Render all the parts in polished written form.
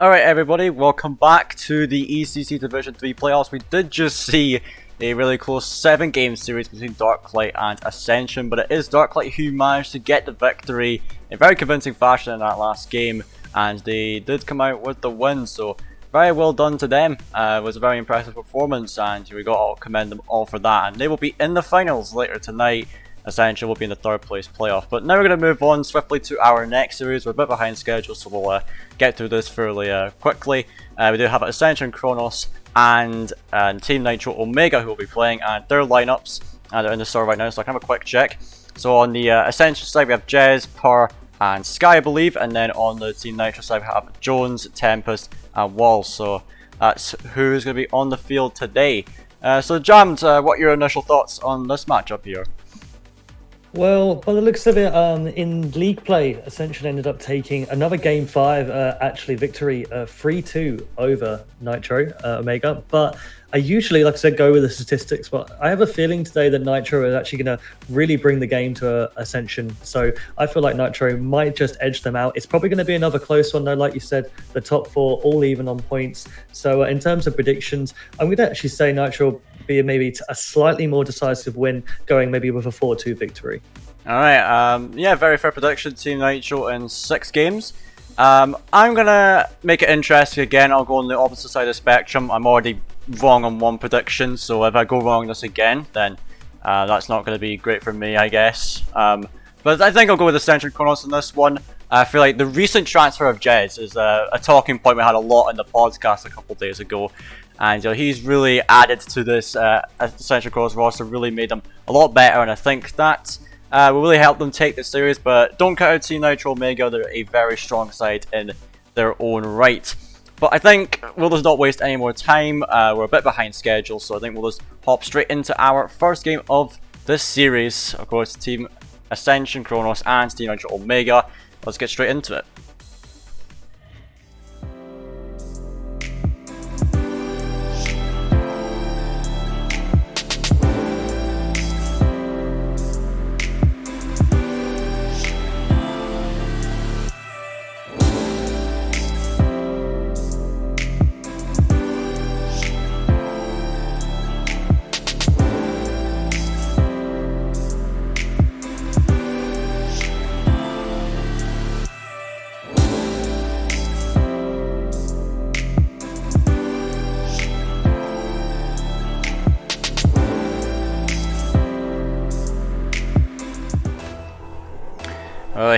Alright everybody, welcome back to the ECC Division 3 playoffs. We did just see a really close 7-game series between Darklight and Ascension, but it is Darklight who managed to get the victory in very convincing fashion in that last game, and they did come out with the win, so very well done to them. It was a very impressive performance, and we got to commend them all for that, and they will be in the finals later tonight. Ascension will be in the 3rd place playoff. But now we're going to move on swiftly to our next series. We're a bit behind schedule, so we'll get through this fairly quickly. We do have Ascension, Chronos, and Team Nitro Omega who will be playing, and their lineups they're in the store right now, so I can have a quick check. So on the Ascension side we have Jez, Per, and Sky, I believe, and then on the Team Nitro side we have Jones, Tempest, and Wall. So that's who's going to be on the field today. So Jammed, what are your initial thoughts on this matchup here? Well, by the looks of it, in league play, Ascension ended up taking another Game 5, actually victory 3-2 over Nitro Omega. But I usually, like I said, go with the statistics, but I have a feeling today that Nitro is actually going to really bring the game to Ascension. So I feel like Nitro might just edge them out. It's probably going to be another close one, though. Like you said, the top 4 all even on points. So in terms of predictions, I'm going to actually say Nitro will be maybe a slightly more decisive win, going maybe with a 4-2 victory. Alright, yeah, very fair prediction. Team Nitro in 6 games. I'm going to make it interesting again. I'll go on the opposite side of the spectrum. I'm already wrong on one prediction, so if I go wrong this again, then that's not going to be great for me, I guess. But I think I'll go with Ascension Chronos in this one. I feel like the recent transfer of Jez is a talking point we had a lot in the podcast a couple days ago. And he's really added to this Ascension Chronos roster, really made them a lot better, and I think that will really help them take the series. But don't count out Team Nitro Omega, they're a very strong side in their own right. But I think we'll just not waste any more time. We're a bit behind schedule, so I think we'll just hop straight into our first game of this series. Of course, Team Ascension, Chronos, and Team Nitro Omega. Let's get straight into it.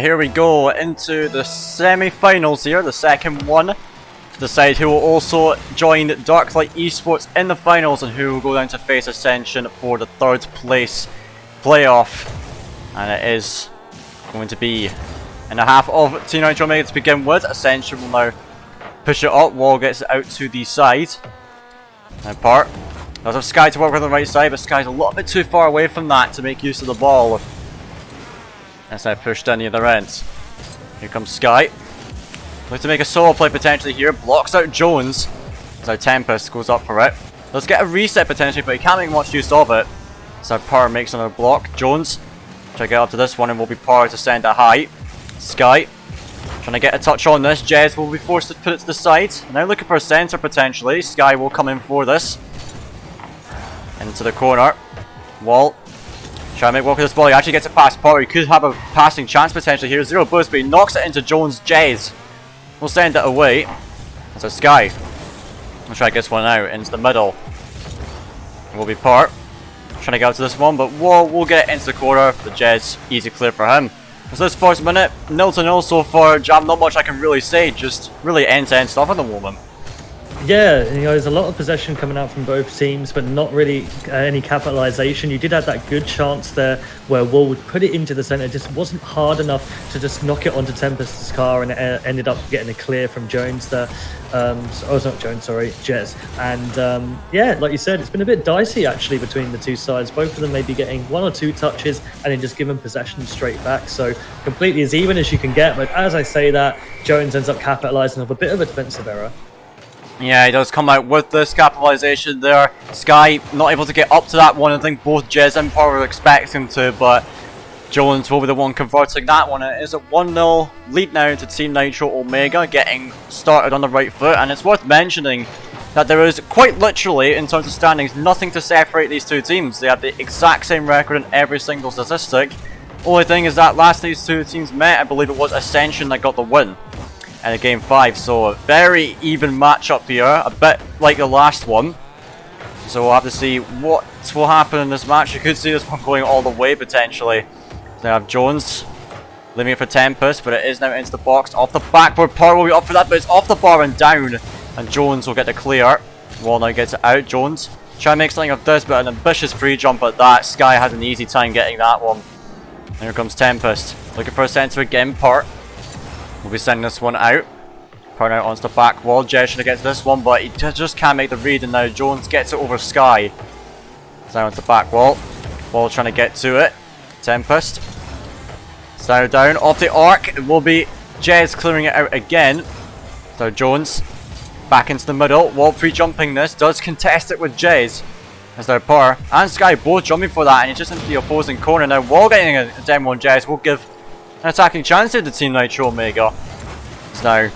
Here we go into the semi-finals here, the second one, to decide who will also join Darklight Esports in the finals and who will go down to face Ascension for the 3rd place playoff. And it is going to be in the half of Team Nitro Omega to begin with. Ascension will now push it up. Wall gets it out to the side. Now Part does have Sky to work with on the right side, but Sky's a little bit too far away from that to make use of the ball. As I pushed down the other end. Here comes Sky. Looking to make a solo play potentially here. Blocks out Jones. So Tempest goes up for it. Let's get a reset potentially, but he can't make much use of it. So Power makes another block. Jones try to get up to this one and will be Power to send it high. Sky trying to get a touch on this. Jez will be forced to put it to the side. Now looking for a center potentially. Sky will come in for this. Into the corner. Wall. Try to make work with this ball. He actually gets it past Potter. He could have a passing chance potentially here. 0 boost, but he knocks it into Jones. Jez will send it away. So Sky will try to get this one out into the middle. It will be Part trying to get out to this one, but Wall will get it into the corner. The Jez, easy clear for him. So this first minute, 0-0 so far. Jam, not much I can really say. Just really end-to-end stuff at the moment. Yeah, there's a lot of possession coming out from both teams, but not really any capitalization. You did have that good chance there where Wall would put it into the center. It just wasn't hard enough to just knock it onto Tempest's car, and it ended up getting a clear from Jones there. It's not Jones, sorry, Jez. And yeah, like you said, it's been a bit dicey actually between the two sides. Both of them may be getting 1 or 2 touches and then just giving possession straight back. So completely as even as you can get. But as I say that, Jones ends up capitalizing off a bit of a defensive error. Yeah, he does come out with this capitalization there. Sky not able to get up to that one. I think both Jez and Power were expecting to, but Jones will be the one converting that one. It is a 1-0 lead now to Team Nitro Omega, getting started on the right foot. And it's worth mentioning that there is quite literally, in terms of standings, nothing to separate these two teams. They have the exact same record in every single statistic. Only thing is that last these two teams met, I believe it was Ascension that got the win in Game 5. So a very even matchup here, a bit like the last one. So we'll have to see what will happen in this match. You could see this one going all the way potentially. They have Jones leaving it for Tempest, but it is now into the box. Off the backboard, Power will be up for that, but it's off the bar and down. And Jones will get the clear. Wall now gets it out. Jones trying to make something of this, but an ambitious free jump at that. Sky has an easy time getting that one. And here comes Tempest. Looking for a center again. Part will be sending this one out. Part out onto the back wall. Jez should get to this one, but he just can't make the read. And now Jones gets it over Sky. It's now onto the back wall. Wall trying to get to it. Tempest. So down off the arc. It will be Jez clearing it out again. So Jones back into the middle. Wall free jumping this. Does contest it with Jez. As their Power and Sky both jumping for that. And he's just into the opposing corner. Now Wall getting a demo on Jez will give an attacking chance to the Team Nitro Omega. So now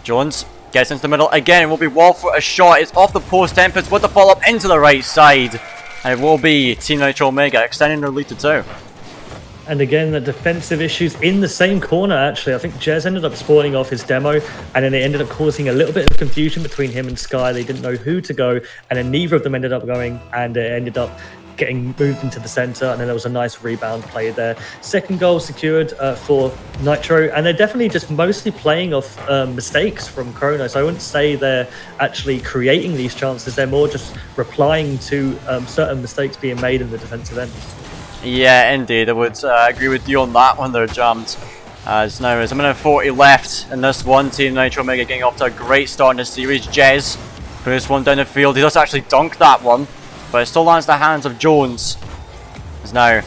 Jones gets into the middle again. It will be Wall for a shot. It's off the post. Tempest with the follow up into the right side. And it will be Team Nitro Omega extending their lead to 2. And again, the defensive issues in the same corner, actually. I think Jez ended up spawning off his demo, and then it ended up causing a little bit of confusion between him and Sky. They didn't know who to go, and then neither of them ended up going, and it ended up getting moved into the center, and then there was a nice rebound play there. Second goal secured for Nitro, and they're definitely just mostly playing off mistakes from Chronos. I wouldn't say they're actually creating these chances. They're more just replying to certain mistakes being made in the defensive end. Yeah, indeed. I would agree with you on that one. They're jammed. As now there's a minute 40 left in this one. Team Nitro Omega getting off to a great start in the series. Jez put this one down the field. He does actually dunk that one, but it still lands in the hands of Jones. Is now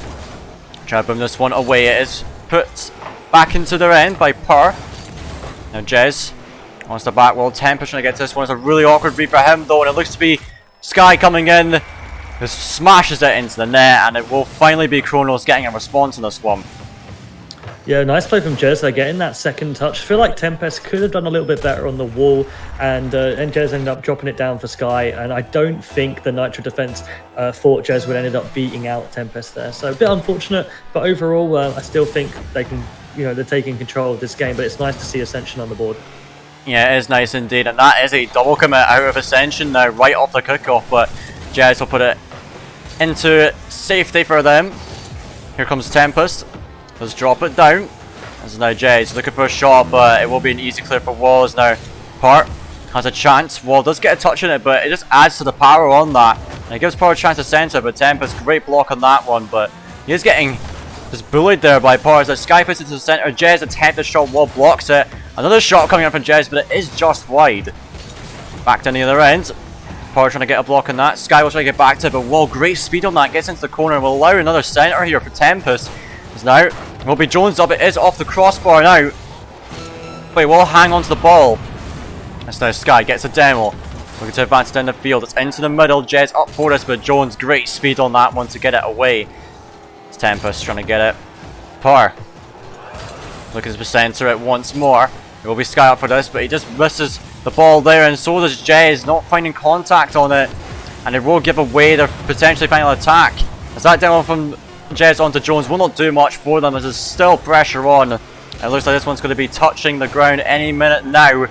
trying to boom this one away. It is put back into their end by Purr. Now Jez wants the back wall. Tempest trying to get to this one. It's a really awkward read for him though, and it looks to be Sky coming in. Just smashes it into the net, and it will finally be Chronos getting a response in this one. Yeah, nice play from Jez there, getting that second touch. I feel like Tempest could have done a little bit better on the wall, and Jez ended up dropping it down for Sky, and I don't think the Nitro defense thought Jez would ended up beating out Tempest there. So a bit unfortunate, but overall, I still think they can, they're taking control of this game, but it's nice to see Ascension on the board. Yeah, it is nice indeed, and that is a double commit out of Ascension now, right off the kickoff, but Jez will put it into safety for them. Here comes Tempest. Let's drop it down. As now Jez looking for a shot, but it will be an easy clear for Walls now. Part has a chance. Wall does get a touch in it, but it just adds to the power on that. And it gives Power a chance to center, but Tempest, great block on that one, but he is getting just bullied there by Power. As Sky puts it to the center, Jez attempts a shot, Wall blocks it. Another shot coming up from Jez, but it is just wide. Back down the other end. Power trying to get a block on that. Sky will try to get back to it, but Wall, great speed on that, gets into the corner and will allow another center here for Tempest. As now, it will be Jones up, it is off the crossbar now. But he will hang onto the ball. As now Sky gets a demo. Looking to advance down the field, it's into the middle, Jez up for this, but Jones, great speed on that one to get it away. It's Tempest trying to get it. Power looking to center it once more. It will be Sky up for this, but he just misses the ball there, and so does Jez, not finding contact on it, and it will give away their potentially final attack. As that demo from Jez onto Jones will not do much for them, as there's still pressure on. It looks like this one's going to be touching the ground any minute now.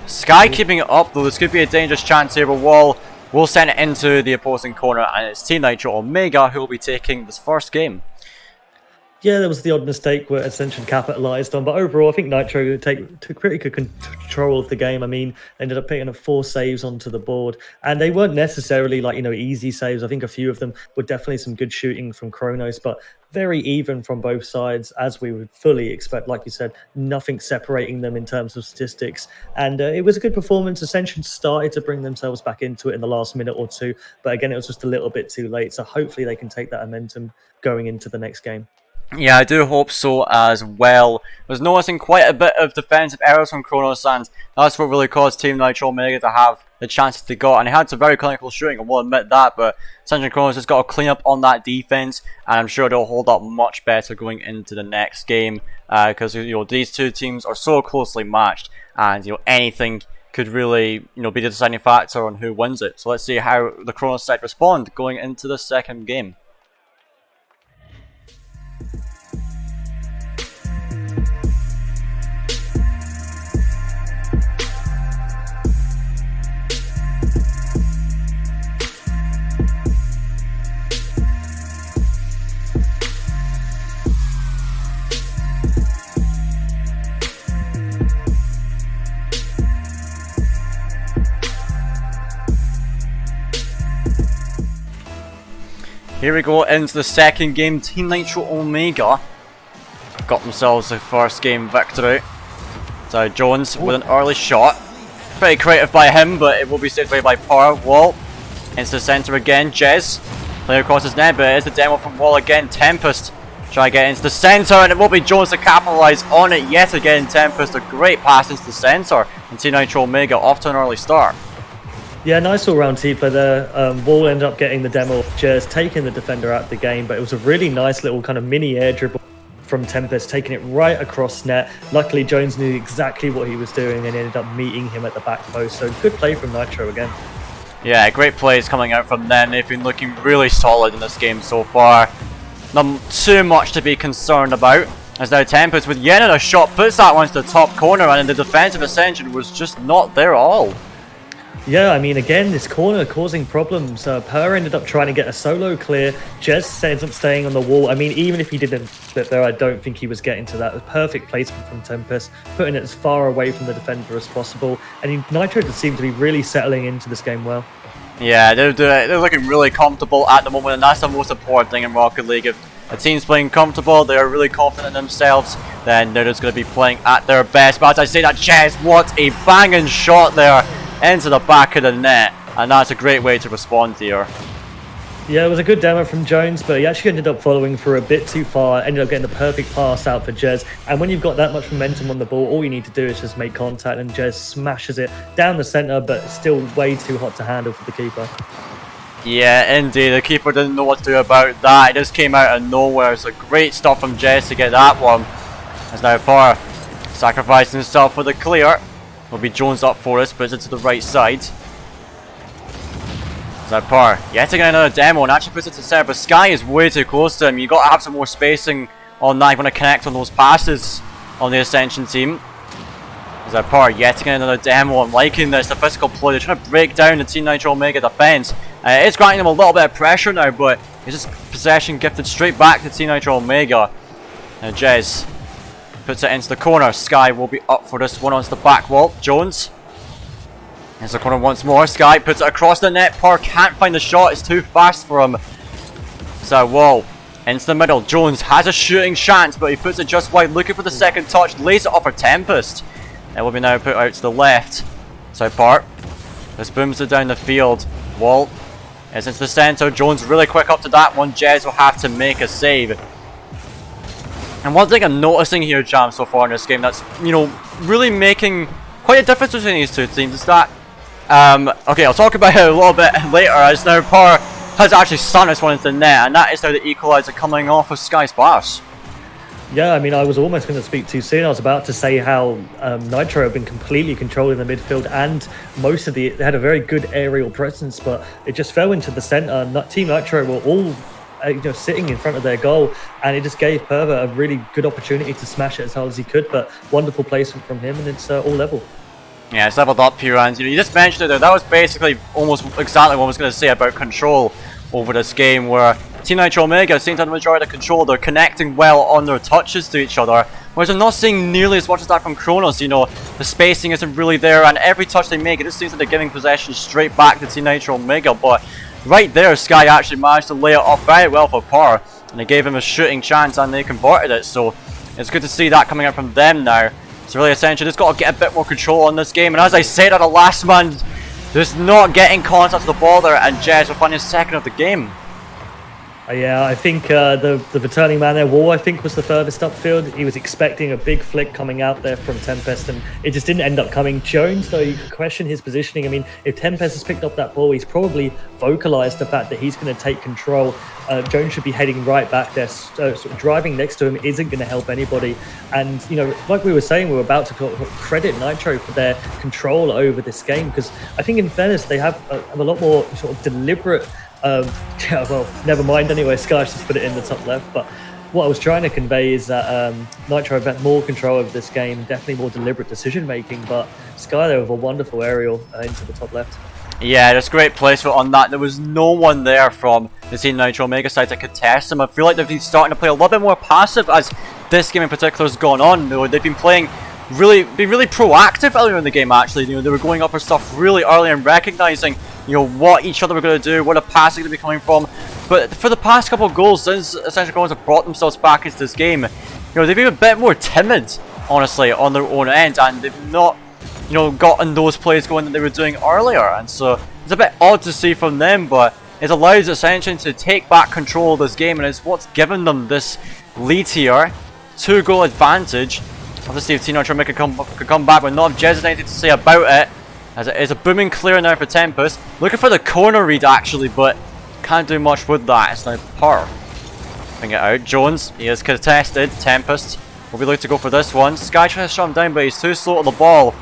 Sky keeping it up though. This could be a dangerous chance here, but Wall will send it into the opposing corner, and it's Team Nitro Omega who will be taking this first game. Yeah, there was the odd mistake where Ascension capitalised on, but overall I think Nitro took pretty good control of the game. I mean, they ended up picking up 4 saves onto the board, and they weren't necessarily like, easy saves. I think a few of them were definitely some good shooting from Chronos, but very even from both sides, as we would fully expect. Like you said, nothing separating them in terms of statistics, and it was a good performance. Ascension started to bring themselves back into it in the last minute or two, but again, it was just a little bit too late, so hopefully they can take that momentum going into the next game. Yeah, I do hope so as well. I was noticing quite a bit of defensive errors from Chronos, and that's what really caused Team Nitro Omega to have the chances they got, and he had some very clinical shooting, I will admit that, but Ascension Chronos has got to clean up on that defense, and I'm sure they'll hold up much better going into the next game, because these two teams are so closely matched, and anything could really be the deciding factor on who wins it. So let's see how the Chronos side respond going into the second game. Here we go into the second game. Team Nitro Omega got themselves the first game victory. So Jones with an early shot. Pretty creative by him, but it will be saved away by Power. Wall into the center again. Jez playing across his net, but it is the demo from Wall again. Tempest try to get into the center, and it will be Jones to capitalise on it yet again. Tempest, a great pass into the center, and Team Nitro Omega off to an early start. Yeah, nice all-round team play there. Wall ended up getting the demo of Jez, taking the defender out of the game, but it was a really nice little kind of mini air dribble from Tempest, taking it right across net. Luckily, Jones knew exactly what he was doing and ended up meeting him at the back post, so good play from Nitro again. Yeah, great plays coming out from them. They've been looking really solid in this game so far. Not too much to be concerned about. As now Tempest with yet another shot puts that one to the top corner, and the defensive Ascension was just not there at all. Yeah, I mean, again, this corner causing problems. Per ended up trying to get a solo clear. Jez ends up staying on the wall. I mean, even if he didn't slip there, I don't think he was getting to that. A perfect placement from Tempest, putting it as far away from the defender as possible. And Nitro just seemed to be really settling into this game well. Yeah, they're looking really comfortable at the moment, and that's the most important thing in Rocket League. If a team's playing comfortable, they're really confident in themselves, then they're just going to be playing at their best. But as I say that, Jez, what a banging shot there into the back of the net, and that's a great way to respond here. Yeah, it was a good demo from Jones, but he actually ended up following for a bit too far, ended up getting the perfect pass out for Jez, and when you've got that much momentum on the ball, all you need to do is just make contact, and Jez smashes it down the centre, but still way too hot to handle for the keeper. Yeah, indeed, the keeper didn't know what to do about that. It just came out of nowhere. It's a great stop from Jez to get that one. As now Power sacrificing himself for the clear. Will be Jones up for us, but it's into the right side. So Power yet again another demo and actually puts it to center, but Sky is way too close to him. You've got to have some more spacing on that. You want to connect on those passes on the Ascension team. So Power yet again another demo. I'm liking this, the physical play. They're trying to break down the Team Nitro Omega defense. It's granting them a little bit of pressure now, but it's just possession gifted straight back to Team Nitro Omega. Now Jez puts it into the corner. Sky will be up for this one onto the back wall. Jones. Here's the corner once more. Sky puts it across the net. Power can't find the shot. It's too fast for him. So Wall into the middle. Jones has a shooting chance, but he puts it just wide. Looking for the second touch. Lays it off for Tempest. It will be now put out to the left. So Power just booms it down the field. Wall is into the centre. Jones really quick up to that one. Jez will have to make a save. And one thing I'm noticing here, Jam, so far in this game that's, really making quite a difference between these two teams is that, okay, I'll talk about it a little bit later, as now Power has actually sent this one into the net, and that is now the equaliser coming off of Sky's pass. Yeah, I mean, I was almost going to speak too soon. I was about to say how Nitro have been completely controlling the midfield, and they had a very good aerial presence, but it just fell into the centre. Team Nitro were all sitting in front of their goal, and it just gave Pervert a really good opportunity to smash it as hard as he could, but wonderful placement from him, and it's all level. Yeah, it's leveled up here, and you just mentioned it there. That was basically almost exactly what I was going to say about control over this game, where Team Nitro Omega seem to have the majority of control. They're connecting well on their touches to each other, whereas I'm not seeing nearly as much as that from Chronos. The spacing isn't really there, and every touch they make, it just seems like they're giving possession straight back to Team Nitro Omega, but right there, Sky actually managed to lay it off very well for Power, and they gave him a shooting chance and they converted it, so it's good to see that coming out from them now. So really Ascension just got to get a bit more control on this game, and as I said at the last man, just not getting contact to the ball there, and Jez will find his second of the game. Yeah, I think the returning man there, Wall, I think was the furthest upfield. He was expecting a big flick coming out there from Tempest, and it just didn't end up coming. Jones, though, you could question his positioning. I mean, if Tempest has picked up that ball, he's probably vocalized the fact that he's going to take control. Jones should be heading right back there. Sort of driving next to him isn't going to help anybody. And, you know, like we were saying, we were about to credit Nitro for their control over this game, because I think, in fairness, they have a lot more sort of deliberate. Yeah, well, never mind anyway, Sky's just put it in the top left, but what I was trying to convey is that Nitro have had more control over this game, definitely more deliberate decision making, but Sky there with a wonderful aerial into the top left. Yeah, there's great placement on that. There was no one there from the Team Nitro Omega side to contest them. I feel like they've been starting to play a little bit more passive as this game in particular has gone on. You know, they've been playing really proactive earlier in the game, actually. You know, they were going up for stuff really early and recognizing, you know, what each other were going to do, where the passing going to be coming from. But for the past couple of goals, since Ascension Chronos have brought themselves back into this game, you know, they've been a bit more timid, honestly, on their own end, and they've not, you know, gotten those plays going that they were doing earlier. And so it's a bit odd to see from them, but it allows Ascension to take back control of this game, and it's what's given them this lead here, 2-goal advantage. Let's see if Team Nitro could come back, but not if Jez has anything to say about it. As it is a booming clear now for Tempest. Looking for the corner read actually, but can't do much with that. It's now Par. Bring it out. Jones, he is contested. Tempest will be looking to go for this one. Sky tries to shut him down, but he's too slow on the ball.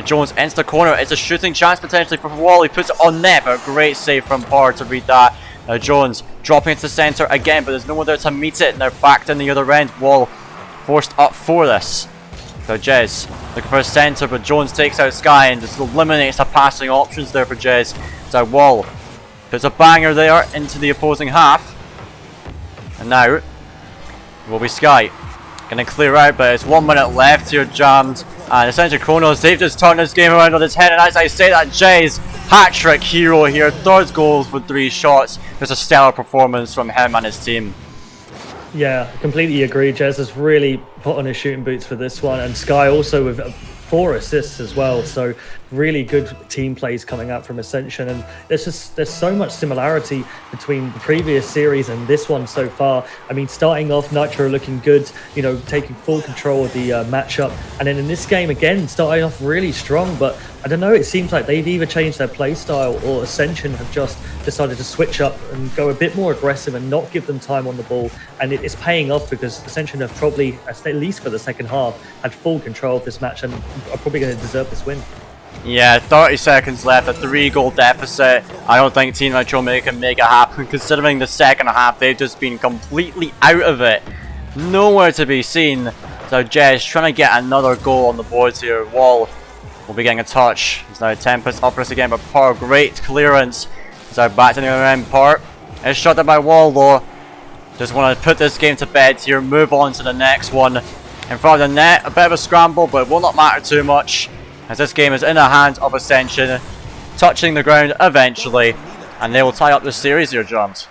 Jones into the corner. It's a shooting chance potentially for Wall. He puts it on net, but a great save from Par to read that. Jones dropping into the centre again, but there's no one there to meet it. Now back down the other end. Wall forced up for this. So Jez looking for a centre, but Jones takes out Sky and just eliminates the passing options there for Jez. So Wall puts a banger there into the opposing half. And now it will be Sky. Gonna clear out, but it's 1 minute left here, jammed. And Ascension Chronos, they've just turned this game around on its head. And as I say that, Jez, hat-trick hero here. Third goals with 3 shots. There's a stellar performance from him and his team. Yeah, completely agree. Jez has really put on his shooting boots for this one, and Sky also with 4 assists as well. So really good team plays coming out from Ascension, and there's so much similarity between the previous series and this one so far. I mean, starting off, Nitro looking good, you know, taking full control of the matchup, and then in this game again, starting off really strong. But I don't know, it seems like they've either changed their play style or Ascension have just decided to switch up and go a bit more aggressive and not give them time on the ball. And it's paying off because Ascension have probably, at least for the second half, had full control of this match and are probably going to deserve this win. Yeah, 30 seconds left, a 3-goal deficit. I don't think Team Nitro can make it happen, considering the second half they've just been completely out of it. Nowhere to be seen. So Jez trying to get another goal on the boards here. Wall will be getting a touch. It's now Tempest up for us again, but Par, great clearance. So back to the other end, Par is shut down by Wall though. Just want to put this game to bed here, move on to the next one. In front of the net, a bit of a scramble, but it will not matter too much, as this game is in the hands of Ascension, touching the ground eventually, and they will tie up this series here, Johns.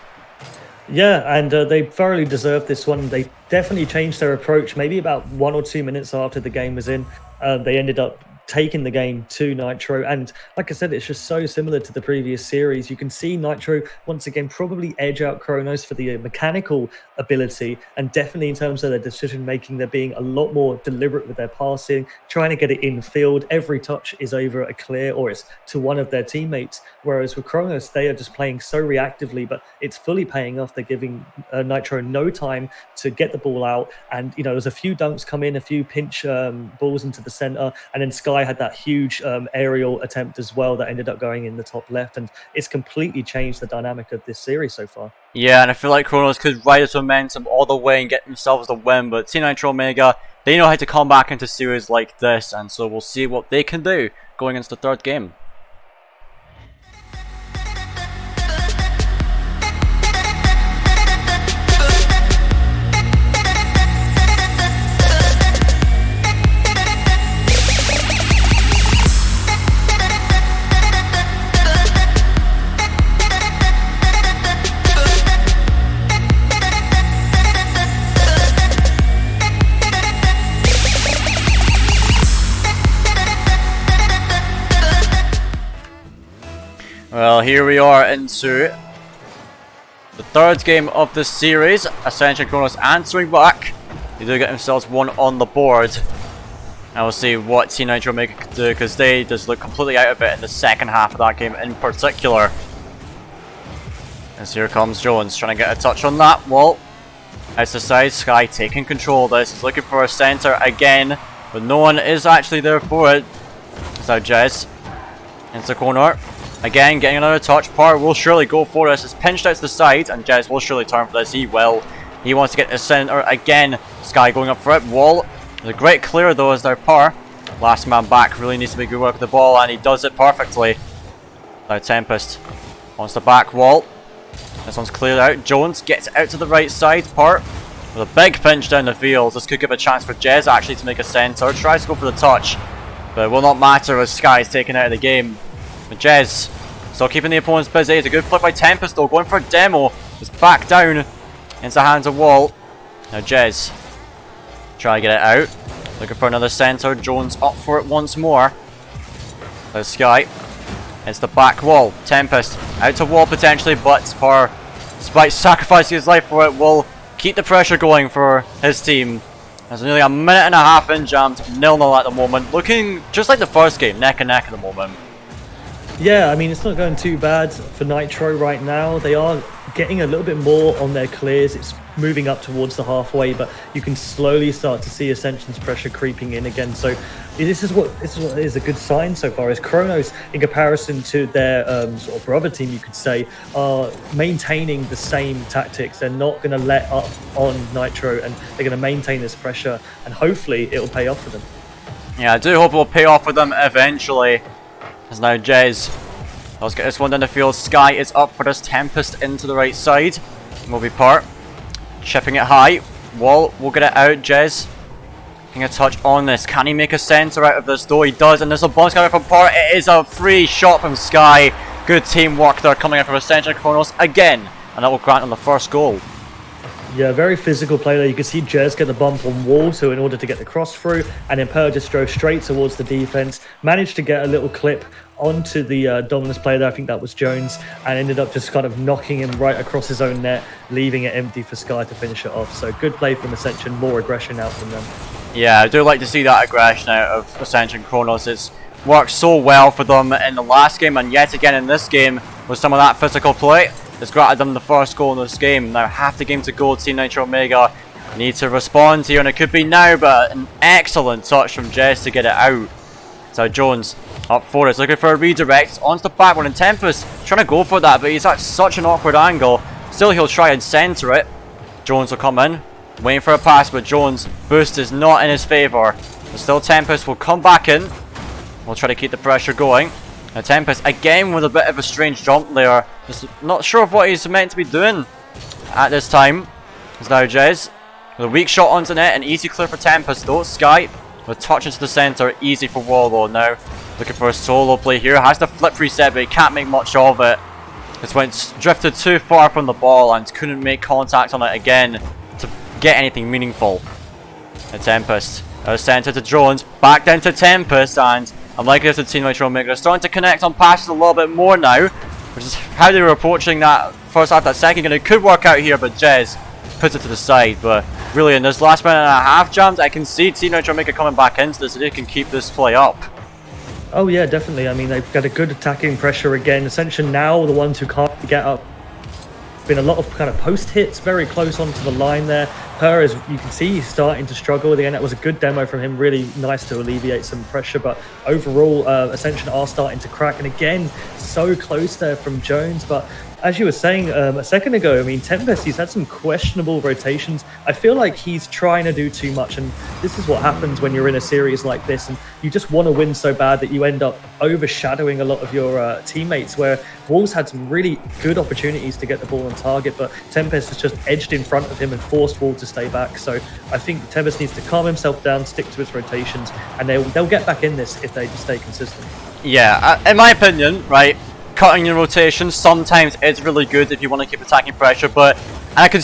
Yeah, and they thoroughly deserved this one. They definitely changed their approach maybe about 1 or 2 minutes after the game was in. They ended up taking the game to Nitro, and like I said, it's just so similar to the previous series. You can see Nitro once again probably edge out Chronos for the mechanical ability, and definitely in terms of their decision making, they're being a lot more deliberate with their passing, trying to get it in field. Every touch is over a clear or it's to one of their teammates, whereas with Chronos they are just playing so reactively, but it's fully paying off. They're giving Nitro no time to get the ball out, and you know, there's a few dunks come in, a few pinch balls into the center, and then Sky had that huge aerial attempt as well that ended up going in the top left, and it's completely changed the dynamic of this series so far. Yeah, and I feel like Chronos could ride its momentum all the way and get themselves the win, but Team Nitro Omega, they know how to come back into series like this, and so we'll see what they can do going into the third game. Well, here we are into The third game of the series. Ascension Chronos answering back. They do get themselves one on the board. And we'll see what Team Nitro Omega can do, because they just look completely out of it in the second half of that game in particular. As here comes Jones, trying to get a touch on that wall. Out to the side, Sky taking control of this. He's looking for a center again, but no one is actually there for it. It's now Jez into the corner. Again, getting another touch. Par will surely go for this. It's pinched out to the side, and Jez will surely turn for this. He will. He wants to get the center again. Sky going up for it. Wall. The great clear though is now Par. Last man back really needs to be good work with the ball, and he does it perfectly. Now Tempest wants the back wall. This one's cleared out. Jones gets out to the right side. Part with a big pinch down the field. This could give a chance for Jez actually to make a center. Tries to go for the touch, but it will not matter as Sky is taken out of the game. But Jez still keeping the opponents busy. It's a good flip by Tempest though. Going for a demo. Just back down into the hands of Wall. Now Jez try to get it out. Looking for another center. Jones up for it once more. There's Sky. It's the back wall. Tempest out to Wall potentially, but Par, despite sacrificing his life for it, will keep the pressure going for his team. There's nearly a minute and a half in jammed, 0-0 at the moment. Looking just like the first game, neck and neck at the moment. Yeah, I mean, it's not going too bad for Nitro right now. They are getting a little bit more on their clears. It's moving up towards the halfway, but you can slowly start to see Ascension's pressure creeping in again. So this is what is a good sign so far, is Chronos, in comparison to their sort of brother team, you could say, are maintaining the same tactics. They're not going to let up on Nitro, and they're going to maintain this pressure, and hopefully it'll pay off for them. Yeah, I do hope it will pay off for them eventually. As now Jez, let's get this one down the field. Sky is up for this. Tempest into the right side. Will be Part chipping it high. Wall will get it out. Jez getting a touch on this. Can he make a center out of this though? He does, and there's a bounce coming from Part. It is a free shot from Sky. Good teamwork there coming in from Ascension Chronos again, and that will grant him the first goal. Yeah, very physical play there. You can see Jez get the bump on Wall, so in order to get the cross through, and then Per just drove straight towards the defense, managed to get a little clip onto the Dominus player there, I think that was Jones, and ended up just kind of knocking him right across his own net, leaving it empty for Sky to finish it off. So good play from Ascension, more aggression out from them. Yeah, I do like to see that aggression out of Ascension Chronos. It's worked so well for them in the last game, and yet again in this game with some of that physical play. It's granted them the first goal in this game. Now half the game to go. Team Nitro Omega need to respond here, and it could be now, but an excellent touch from Jez to get it out. So Jones up for it, looking for a redirect onto the back one, and Tempest trying to go for that, but he's at such an awkward angle. Still he'll try and center it. Jones will come in, waiting for a pass, but Jones' boost is not in his favour. But still Tempest will come back in. We'll try to keep the pressure going. Now Tempest again with a bit of a strange jump there. Just not sure of what he's meant to be doing at this time. It's now Jez with a weak shot onto net, an easy clear for Tempest though. Sky with a touch into the centre, easy for Wall though now. Looking for a solo play here, has the flip reset but he can't make much of it. Drifted too far from the ball and couldn't make contact on it again to get anything meaningful. And Tempest, centre to Jones, back down to Tempest, and I'm liking this to Team Nitro Omega. They're starting to connect on passes a little bit more now, which is how they were approaching that first half, that second, and it could work out here, but Jez puts it to the side. But really in this last minute and a half jammed, I can see Team Nitro Omega coming back into this, so they can keep this play up. Oh yeah, definitely. I mean, they've got a good attacking pressure again. Ascension now the ones who can't get up. Been a lot of kind of post hits very close onto the line there. Per, as you can see, he's starting to struggle again. That was a good demo from him, really nice to alleviate some pressure, but overall Ascension are starting to crack, and again so close there from Jones. But as you were saying a second ago, I mean, Tempest, he's had some questionable rotations. I feel like he's trying to do too much, and this is what happens when you're in a series like this, and you just want to win so bad that you end up overshadowing a lot of your teammates, where Wall's had some really good opportunities to get the ball on target, but Tempest has just edged in front of him and forced Wall to stay back. So I think Tempest needs to calm himself down, stick to his rotations, and they'll get back in this if they just stay consistent. Yeah, in my opinion, right, cutting your rotations sometimes is really good if you want to keep attacking pressure, but I can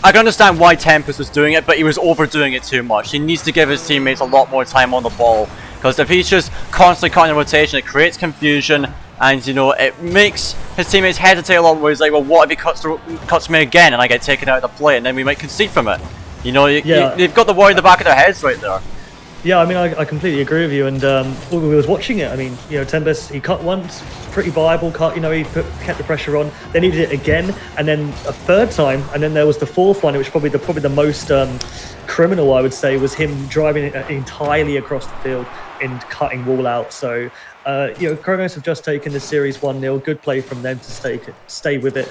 understand why Tempest was doing it, but he was overdoing it too much. He needs to give his teammates a lot more time on the ball, because if he's just constantly cutting the rotation, it creates confusion, and you know, it makes his teammates hesitate a lot where he's like, well, what if he cuts me again and I get taken out of the play and then we might concede from it? You know, they've got the war in the back of their heads right there. Yeah, I mean, I completely agree with you. And we was watching it. I mean, you know, Tempest, he cut once, pretty viable cut. You know, he kept the pressure on. Then he did it again, and then a third time, and then there was the fourth one, which probably the most criminal, I would say, was him driving it entirely across the field and cutting Wall out. So, you know, Chronos have just taken the series 1-0. Good play from them to stay with it,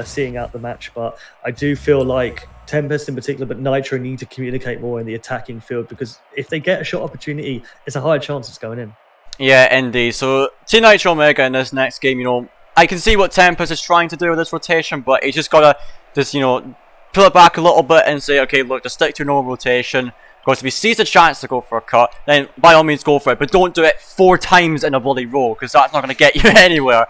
seeing out the match. But I do feel like Tempest in particular, but Nitro need to communicate more in the attacking field, because if they get a shot opportunity, it's a higher chance it's going in. Yeah, indeed. So Team Nitro Omega in this next game, you know, I can see what Tempest is trying to do with this rotation, but he's just gotta you know, pull it back a little bit and say, okay, look, just stick to your normal rotation. Of course, if he sees a chance to go for a cut, then by all means go for it, but don't do it 4 times in a bloody row, because that's not going to get you anywhere.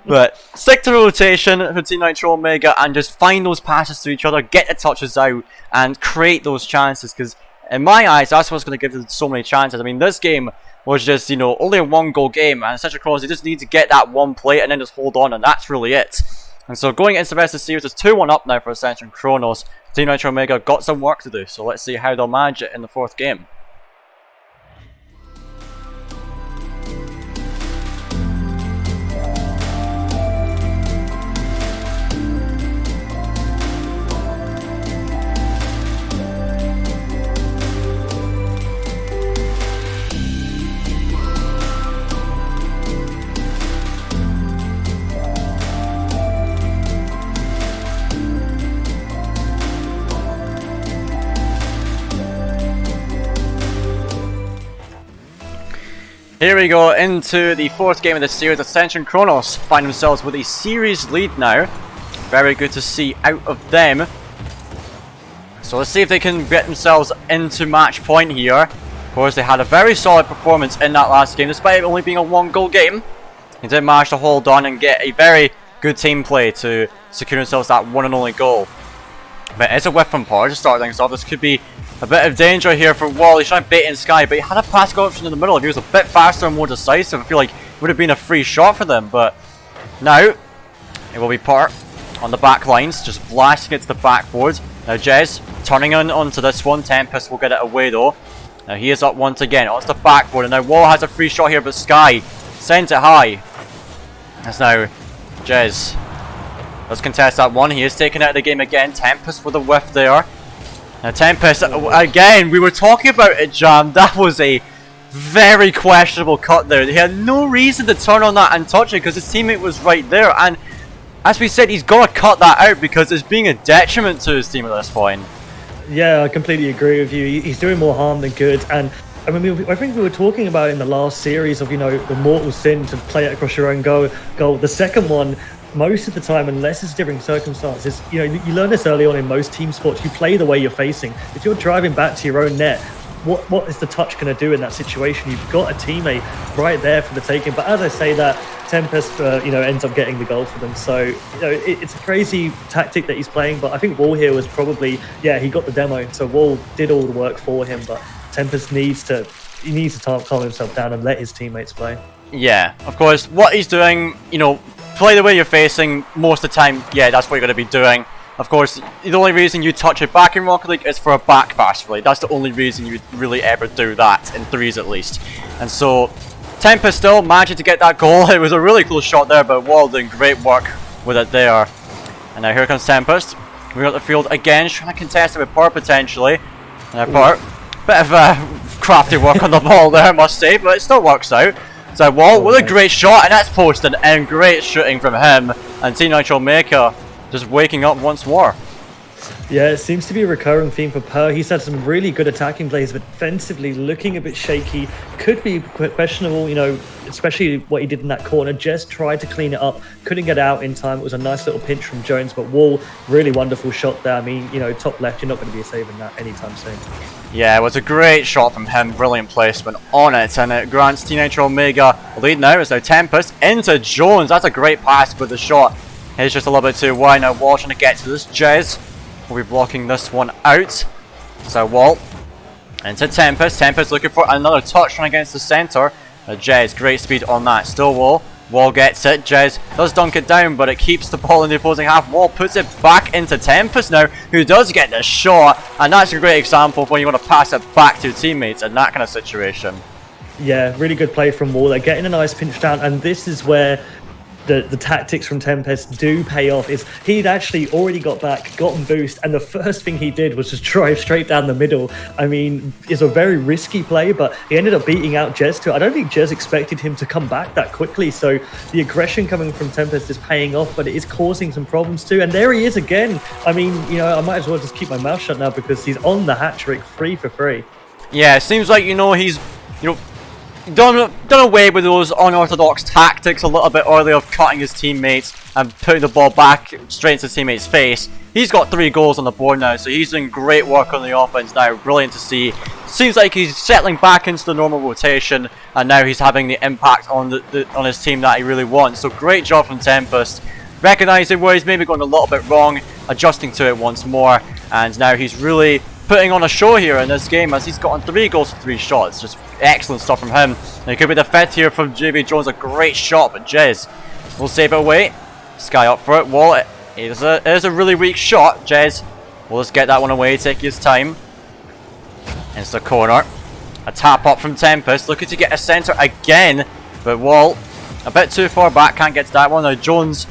But stick to the rotation for Team Nitro Omega and just find those passes to each other, get the touches out, and create those chances, because in my eyes, that's what's going to give them so many chances. I mean, this game was just, you know, only a 1-goal game, and Ascension Chronos, they just need to get that one play and then just hold on, and that's really it. And so going into the rest of the series, it's 2-1 up now for Ascension Chronos. Team Nitro Omega got some work to do, so let's see how they'll manage it in the 4th game. Here we go into the 4th game of the series. Ascension Chronos find themselves with a series lead now. Very good to see out of them. So let's see if they can get themselves into match point here. Of course, they had a very solid performance in that last game, despite it only being a 1-goal game. They did manage to hold on and get a very good team play to secure themselves that one and only goal. But it's a whiff from power to start things off. This could be a bit of danger here for Wall. He's trying to bait in Sky, but he had a passing option in the middle. If he was a bit faster and more decisive, I feel like it would have been a free shot for them. But now, it will be Part on the back lines, just blasting it to the backboard. Now Jez turning onto this one. Tempest will get it away though. Now he is up once again. Onto the backboard, and now Wall has a free shot here, but Sky sends it high. That's now Jez. Let's contest that one. He is taken out of the game again. Tempest with a whiff there. Now Tempest, again, we were talking about it, Jam. That was a very questionable cut there. He had no reason to turn on that and touch it because his teammate was right there. And as we said, he's got to cut that out because it's being a detriment to his team at this point. Yeah, I completely agree with you. He's doing more harm than good. And I mean, I think we were talking about in the last series of, you know, the mortal sin to play it across your own goal. The second one, most of the time, unless it's different circumstances, you know, you learn this early on in most team sports. You play the way you're facing. If you're driving back to your own net, what is the touch going to do in that situation? You've got a teammate right there for the taking. But as I say that, Tempest, you know, ends up getting the goal for them. So, you know, it's a crazy tactic that he's playing. But I think Wall here was probably, yeah, he got the demo. So Wall did all the work for him. But Tempest needs to calm himself down and let his teammates play. Yeah, of course, what he's doing, you know, play the way you're facing most of the time. Yeah, that's what you're going to be doing. Of course, the only reason you touch it back in Rocket League is for a back pass, really. That's the only reason you really ever do that, in threes at least. And so, Tempest still managing to get that goal. It was a really close shot there, but Wall doing great work with it there. And now here comes Tempest. We're at the field again, trying to contest it with Part potentially. And now Part, bit of crafty work on the ball there, I must say, but it still works out. So Wall with a great shot, and that's posted, and great shooting from him. And Team Nitro Omega just waking up once more. Yeah, it seems to be a recurring theme for Per. He's had some really good attacking plays, but defensively looking a bit shaky. Could be questionable, you know, especially what he did in that corner. Just tried to clean it up, couldn't get out in time. It was a nice little pinch from Jones, but Wall, really wonderful shot there. I mean, you know, top left, you're not going to be saving that anytime soon. Yeah, it was a great shot from him. Brilliant placement on it, and it grants Team Nitro Omega a lead now. It's now Tempest into Jones. That's a great pass with the shot. It's just a little bit too wide now. Wall trying to get to this. Jez will be blocking this one out. So Wall into Tempest. Tempest looking for another touch from against the center. Jez, great speed on that. Still Wall Wall gets it, Jez does dunk it down, but it keeps the ball in the opposing half. Wall puts it back into Tempest now, who does get the shot, and that's a great example of when you want to pass it back to your teammates in that kind of situation. Yeah, really good play from Wall. They're getting a nice pinch down, and this is where the tactics from Tempest do pay off. Is he'd actually already got back, gotten boost, and the first thing he did was just drive straight down the middle. I mean, it's a very risky play, but he ended up beating out Jez to it. I don't think Jez expected him to come back that quickly, so the aggression coming from Tempest is paying off, but it is causing some problems too. And there he is again. I mean, you know, I might as well just keep my mouth shut now because he's on the hat trick 3 for 3. Yeah, it seems like, you know, he's, you know, done away with those unorthodox tactics a little bit earlier of cutting his teammates and putting the ball back straight into his teammate's face. He's got 3 goals on the board now, so he's doing great work on the offense now. Brilliant to see. Seems like he's settling back into the normal rotation, and now he's having the impact on on his team that he really wants. So great job from Tempest, recognizing where he's maybe going a little bit wrong, adjusting to it once more, and now he's really putting on a show here in this game as he's gotten 3 goals for 3 shots. Just excellent stuff from him. And it could be the 5th here from JV Jones. A great shot, but Jez will save it away. Sky up for it. Wall, it is a really weak shot. Jez will just get that one away, take his time. Into the corner. A tap up from Tempest, looking to get a centre again, but Wall a bit too far back, can't get to that one. Now Jones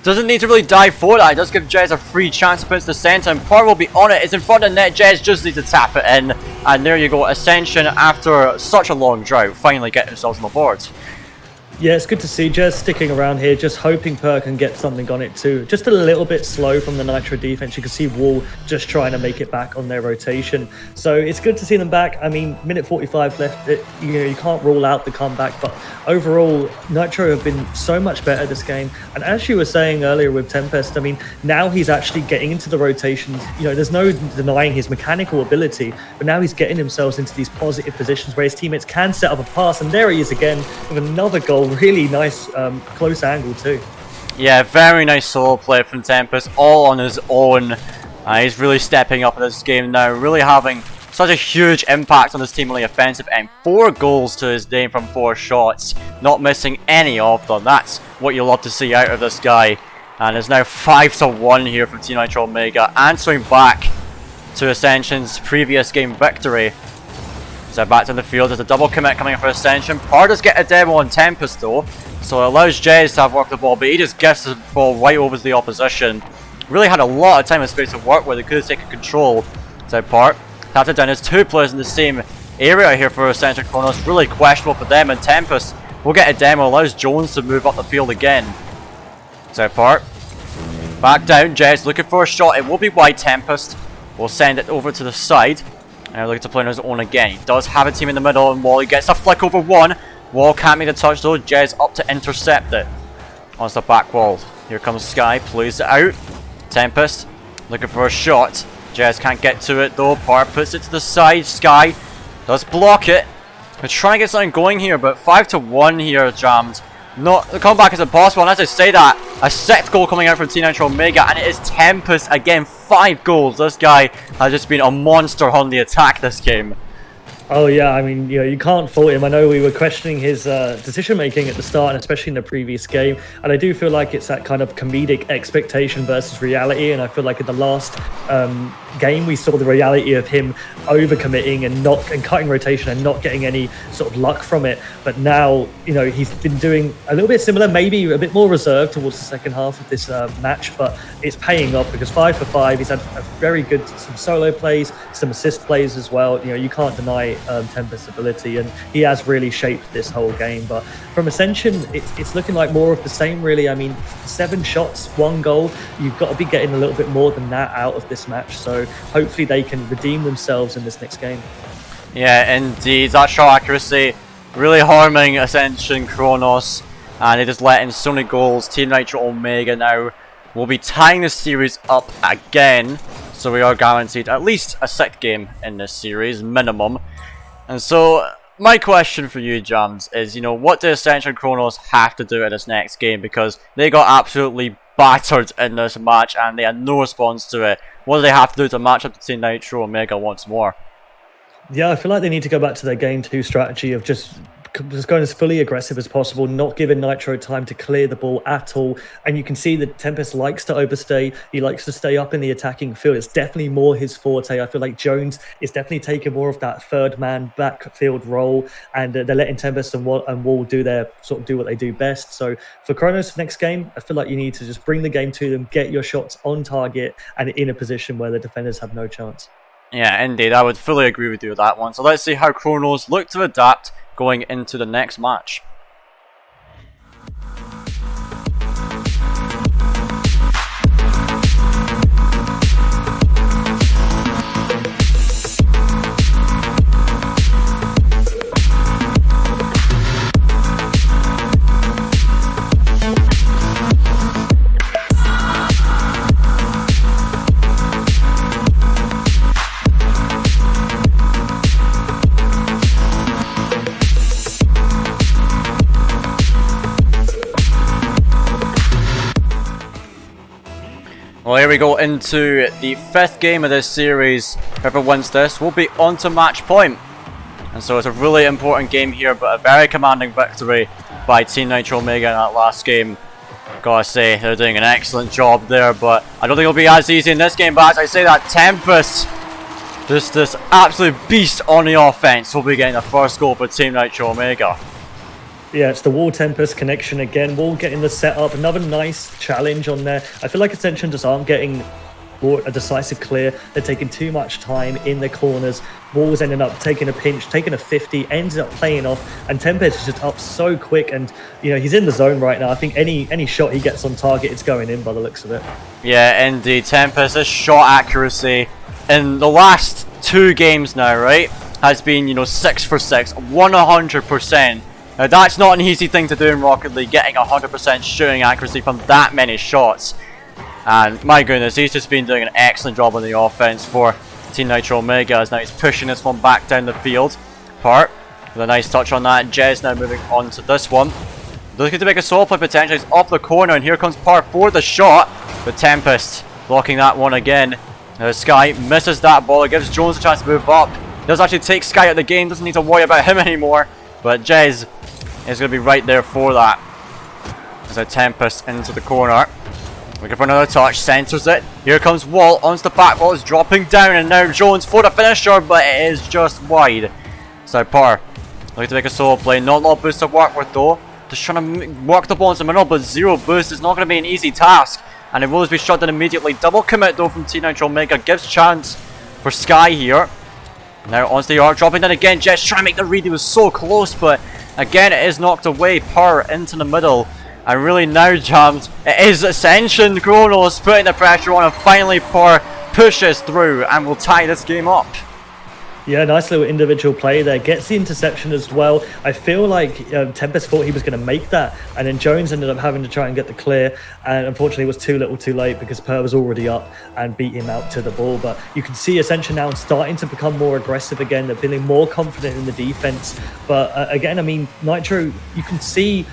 doesn't need to really dive for that. It does give Jez a free chance to put it to the centre, and Par will be on it. It's in front of net. Jez just needs to tap it in, and there you go. Ascension, after such a long drought, finally getting themselves on the board. Yeah, it's good to see Jez sticking around here, just hoping Per can get something on it too. Just a little bit slow from the Nitro defense. You can see Wall just trying to make it back on their rotation. So it's good to see them back. I mean, minute 45 left. You know, you can't rule out the comeback, but overall, Nitro have been so much better this game. And as you were saying earlier with Tempest, I mean, now he's actually getting into the rotations. You know, there's no denying his mechanical ability, but now he's getting himself into these positive positions where his teammates can set up a pass. And there he is again with another goal. Really nice close angle too. Yeah, very nice solo play from Tempest, all on his own. He's really stepping up in this game now, really having such a huge impact on his team on the offensive end. 4 goals to his name from 4 shots, not missing any of them. That's what you love to see out of this guy. And it's now 5-1 here from Team Nitro Omega, answering back to Ascension's previous game victory. So back to the field, there's a double commit coming in for Ascension. Par does get a demo on Tempest though, so it allows Jez to have worked the ball, but he just gets the ball right over to the opposition. Really had a lot of time and space to work where they could have taken control. So Par tapped it down. There's 2 players in the same area here for Ascension Chronos. Really questionable for them, and Tempest will get a demo, allows Jones to move up the field again. So Par back down, Jez looking for a shot. It will be wide. Tempest will send it over to the side. Now looking to play on his own again. He does have a team in the middle, and Wall gets a flick over one. Wall can't make the touch though. Jez up to intercept it. On the back wall. Here comes Sky, plays it out. Tempest looking for a shot. Jez can't get to it though. Par puts it to the side. Sky does block it. They're trying to get something going here, but 5-1 here, Jammed. No, the comeback is impossible, and as I say that, a 6th goal coming out from Team Nitro Omega, and it is Tempest again. 5 goals. This guy has just been a monster on the attack this game. Oh yeah, I mean, you know, you can't fault him. I know we were questioning his decision making at the start, and especially in the previous game, and I do feel like it's that kind of comedic expectation versus reality. And I feel like in the last game we saw the reality of him overcommitting and cutting rotation and not getting any sort of luck from it. But now, you know, he's been doing a little bit similar, maybe a bit more reserved towards the second half of this match, but it's paying off because 5 for 5. He's had a very good some solo plays, some assist plays as well. You know, you can't deny Tempest's ability, and he has really shaped this whole game. But from Ascension, it's looking like more of the same, really. I mean, 7 shots, 1 goal. You've got to be getting a little bit more than that out of this match. So hopefully they can redeem themselves in this next game. Yeah, indeed. That shot accuracy really harming Ascension Chronos, and it is letting so many goals. Team Nitro Omega now will be tying the series up again. So we are guaranteed at least a 6th game in this series, minimum. And so, my question for you, Jams, is, you know, what do Ascension Chronos have to do in this next game? Because they got absolutely battered in this match, and they had no response to it. What do they have to do to match up to Team Nitro Omega once more? Yeah, I feel like they need to go back to their game 2 strategy of just just going as fully aggressive as possible, not giving Nitro time to clear the ball at all. And you can see that Tempest likes to overstay. He likes to stay up in the attacking field. It's definitely more his forte. I feel like Jones is definitely taking more of that third man backfield role, and they're letting Tempest and Wall do what they do best. So for Chronos next game, I feel like you need to just bring the game to them, get your shots on target and in a position where the defenders have no chance. Yeah, indeed, I would fully agree with you with that one. So let's see how Chronos look to adapt going into the next match. Well, here we go into the 5th game of this series. Whoever wins this will be on to match point. And so it's a really important game here, but a very commanding victory by Team Nitro Omega in that last game. Gotta say, they're doing an excellent job there, but I don't think it'll be as easy in this game. But as I say that, Tempest, just this absolute beast on the offense, will be getting the first goal for Team Nitro Omega. Yeah, it's the Wall Tempest connection again. Wall getting the setup. Another nice challenge on there. I feel like Ascension just aren't getting a decisive clear. They're taking too much time in the corners. Wall's ending up taking a pinch, taking a 50, ends up playing off, and Tempest is just up so quick. And he's in the zone right now. I think any shot he gets on target, it's going in by the looks of it. Yeah, indeed. Tempest's shot accuracy in the last 2 games now, right, has been 6 for 6, 100%. Now that's not an easy thing to do in Rocket League, getting 100% shooting accuracy from that many shots. And my goodness, he's just been doing an excellent job on the offense for Team Nitro Omega, as now he's pushing this one back down the field. Part with a nice touch on that. Jez now moving on to this one. Looking to make a solo play potentially. He's off the corner, and here comes Part for the shot. But Tempest blocking that one again. Now Sky misses that ball. It gives Jones a chance to move up. Does actually take Sky out of the game. Doesn't need to worry about him anymore. But Jez is going to be right there for that. As a Tempest into the corner. Looking for another touch. Centers it. Here comes Wall onto the back wall. It's dropping down. And now Jones for the finisher. But it is just wide. So Par looking to make a solo play. Not a lot of boost to work with though. Just trying to work the ball into the middle. But 0 boost is not going to be an easy task. And it will be shot down immediately. Double commit though from Team Nitro Omega. Gives chance for Sky here. Now onto the arc. Dropping down again. Jets trying to make the read. He was so close. But again, it is knocked away. Power into the middle. And really now jammed. It is Ascension. Chronos putting the pressure on. And finally Power pushes through and will tie this game up. Yeah, nice little individual play there. Gets the interception as well. I feel like Tempest thought he was going to make that. And then Jones ended up having to try and get the clear. And unfortunately it was too little too late because Per was already up and beat him out to the ball. But you can see Ascension now starting to become more aggressive again. They're feeling more confident in the defense. But again, I mean, Nitro, you can see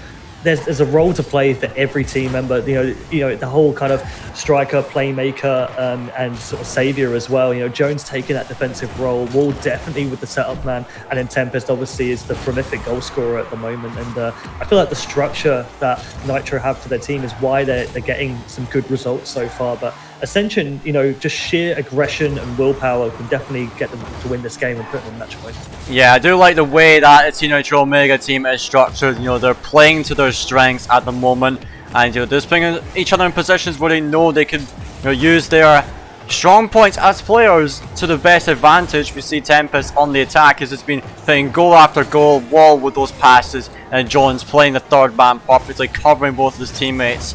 there's a role to play for every team member. The whole kind of striker, playmaker, and sort of savior as well. Jones taking that defensive role. Wall definitely with the setup man, and then Tempest obviously is the prolific goal scorer at the moment. And I feel like the structure that Nitro have to their team is why they're getting some good results so far. But Ascension, just sheer aggression and willpower can definitely get them to win this game and put them in match point. Yeah, I do like the way that the Team Nitro Omega team is structured. They're playing to their strengths at the moment, and they're just putting each other in positions where they know they can use their strong points as players to the best advantage. We see Tempest on the attack has just been playing goal after goal, Wall with those passes, and Jones playing the third man perfectly, covering both of his teammates.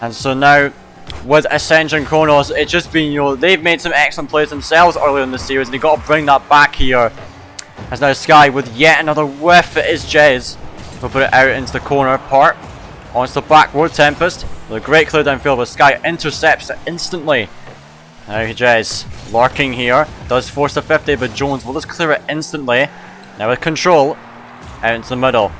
And so now with Ascension Chronos, it's just been, they've made some excellent plays themselves earlier in the series, and they've got to bring that back here. As now Sky with yet another whiff. It is Jez. We'll put it out into the corner part. Onto the backward Tempest. With a great clear downfield, but Sky intercepts it instantly. Now Jez lurking here. Does force the 50, but Jones will just clear it instantly. Now with control. Out into the middle.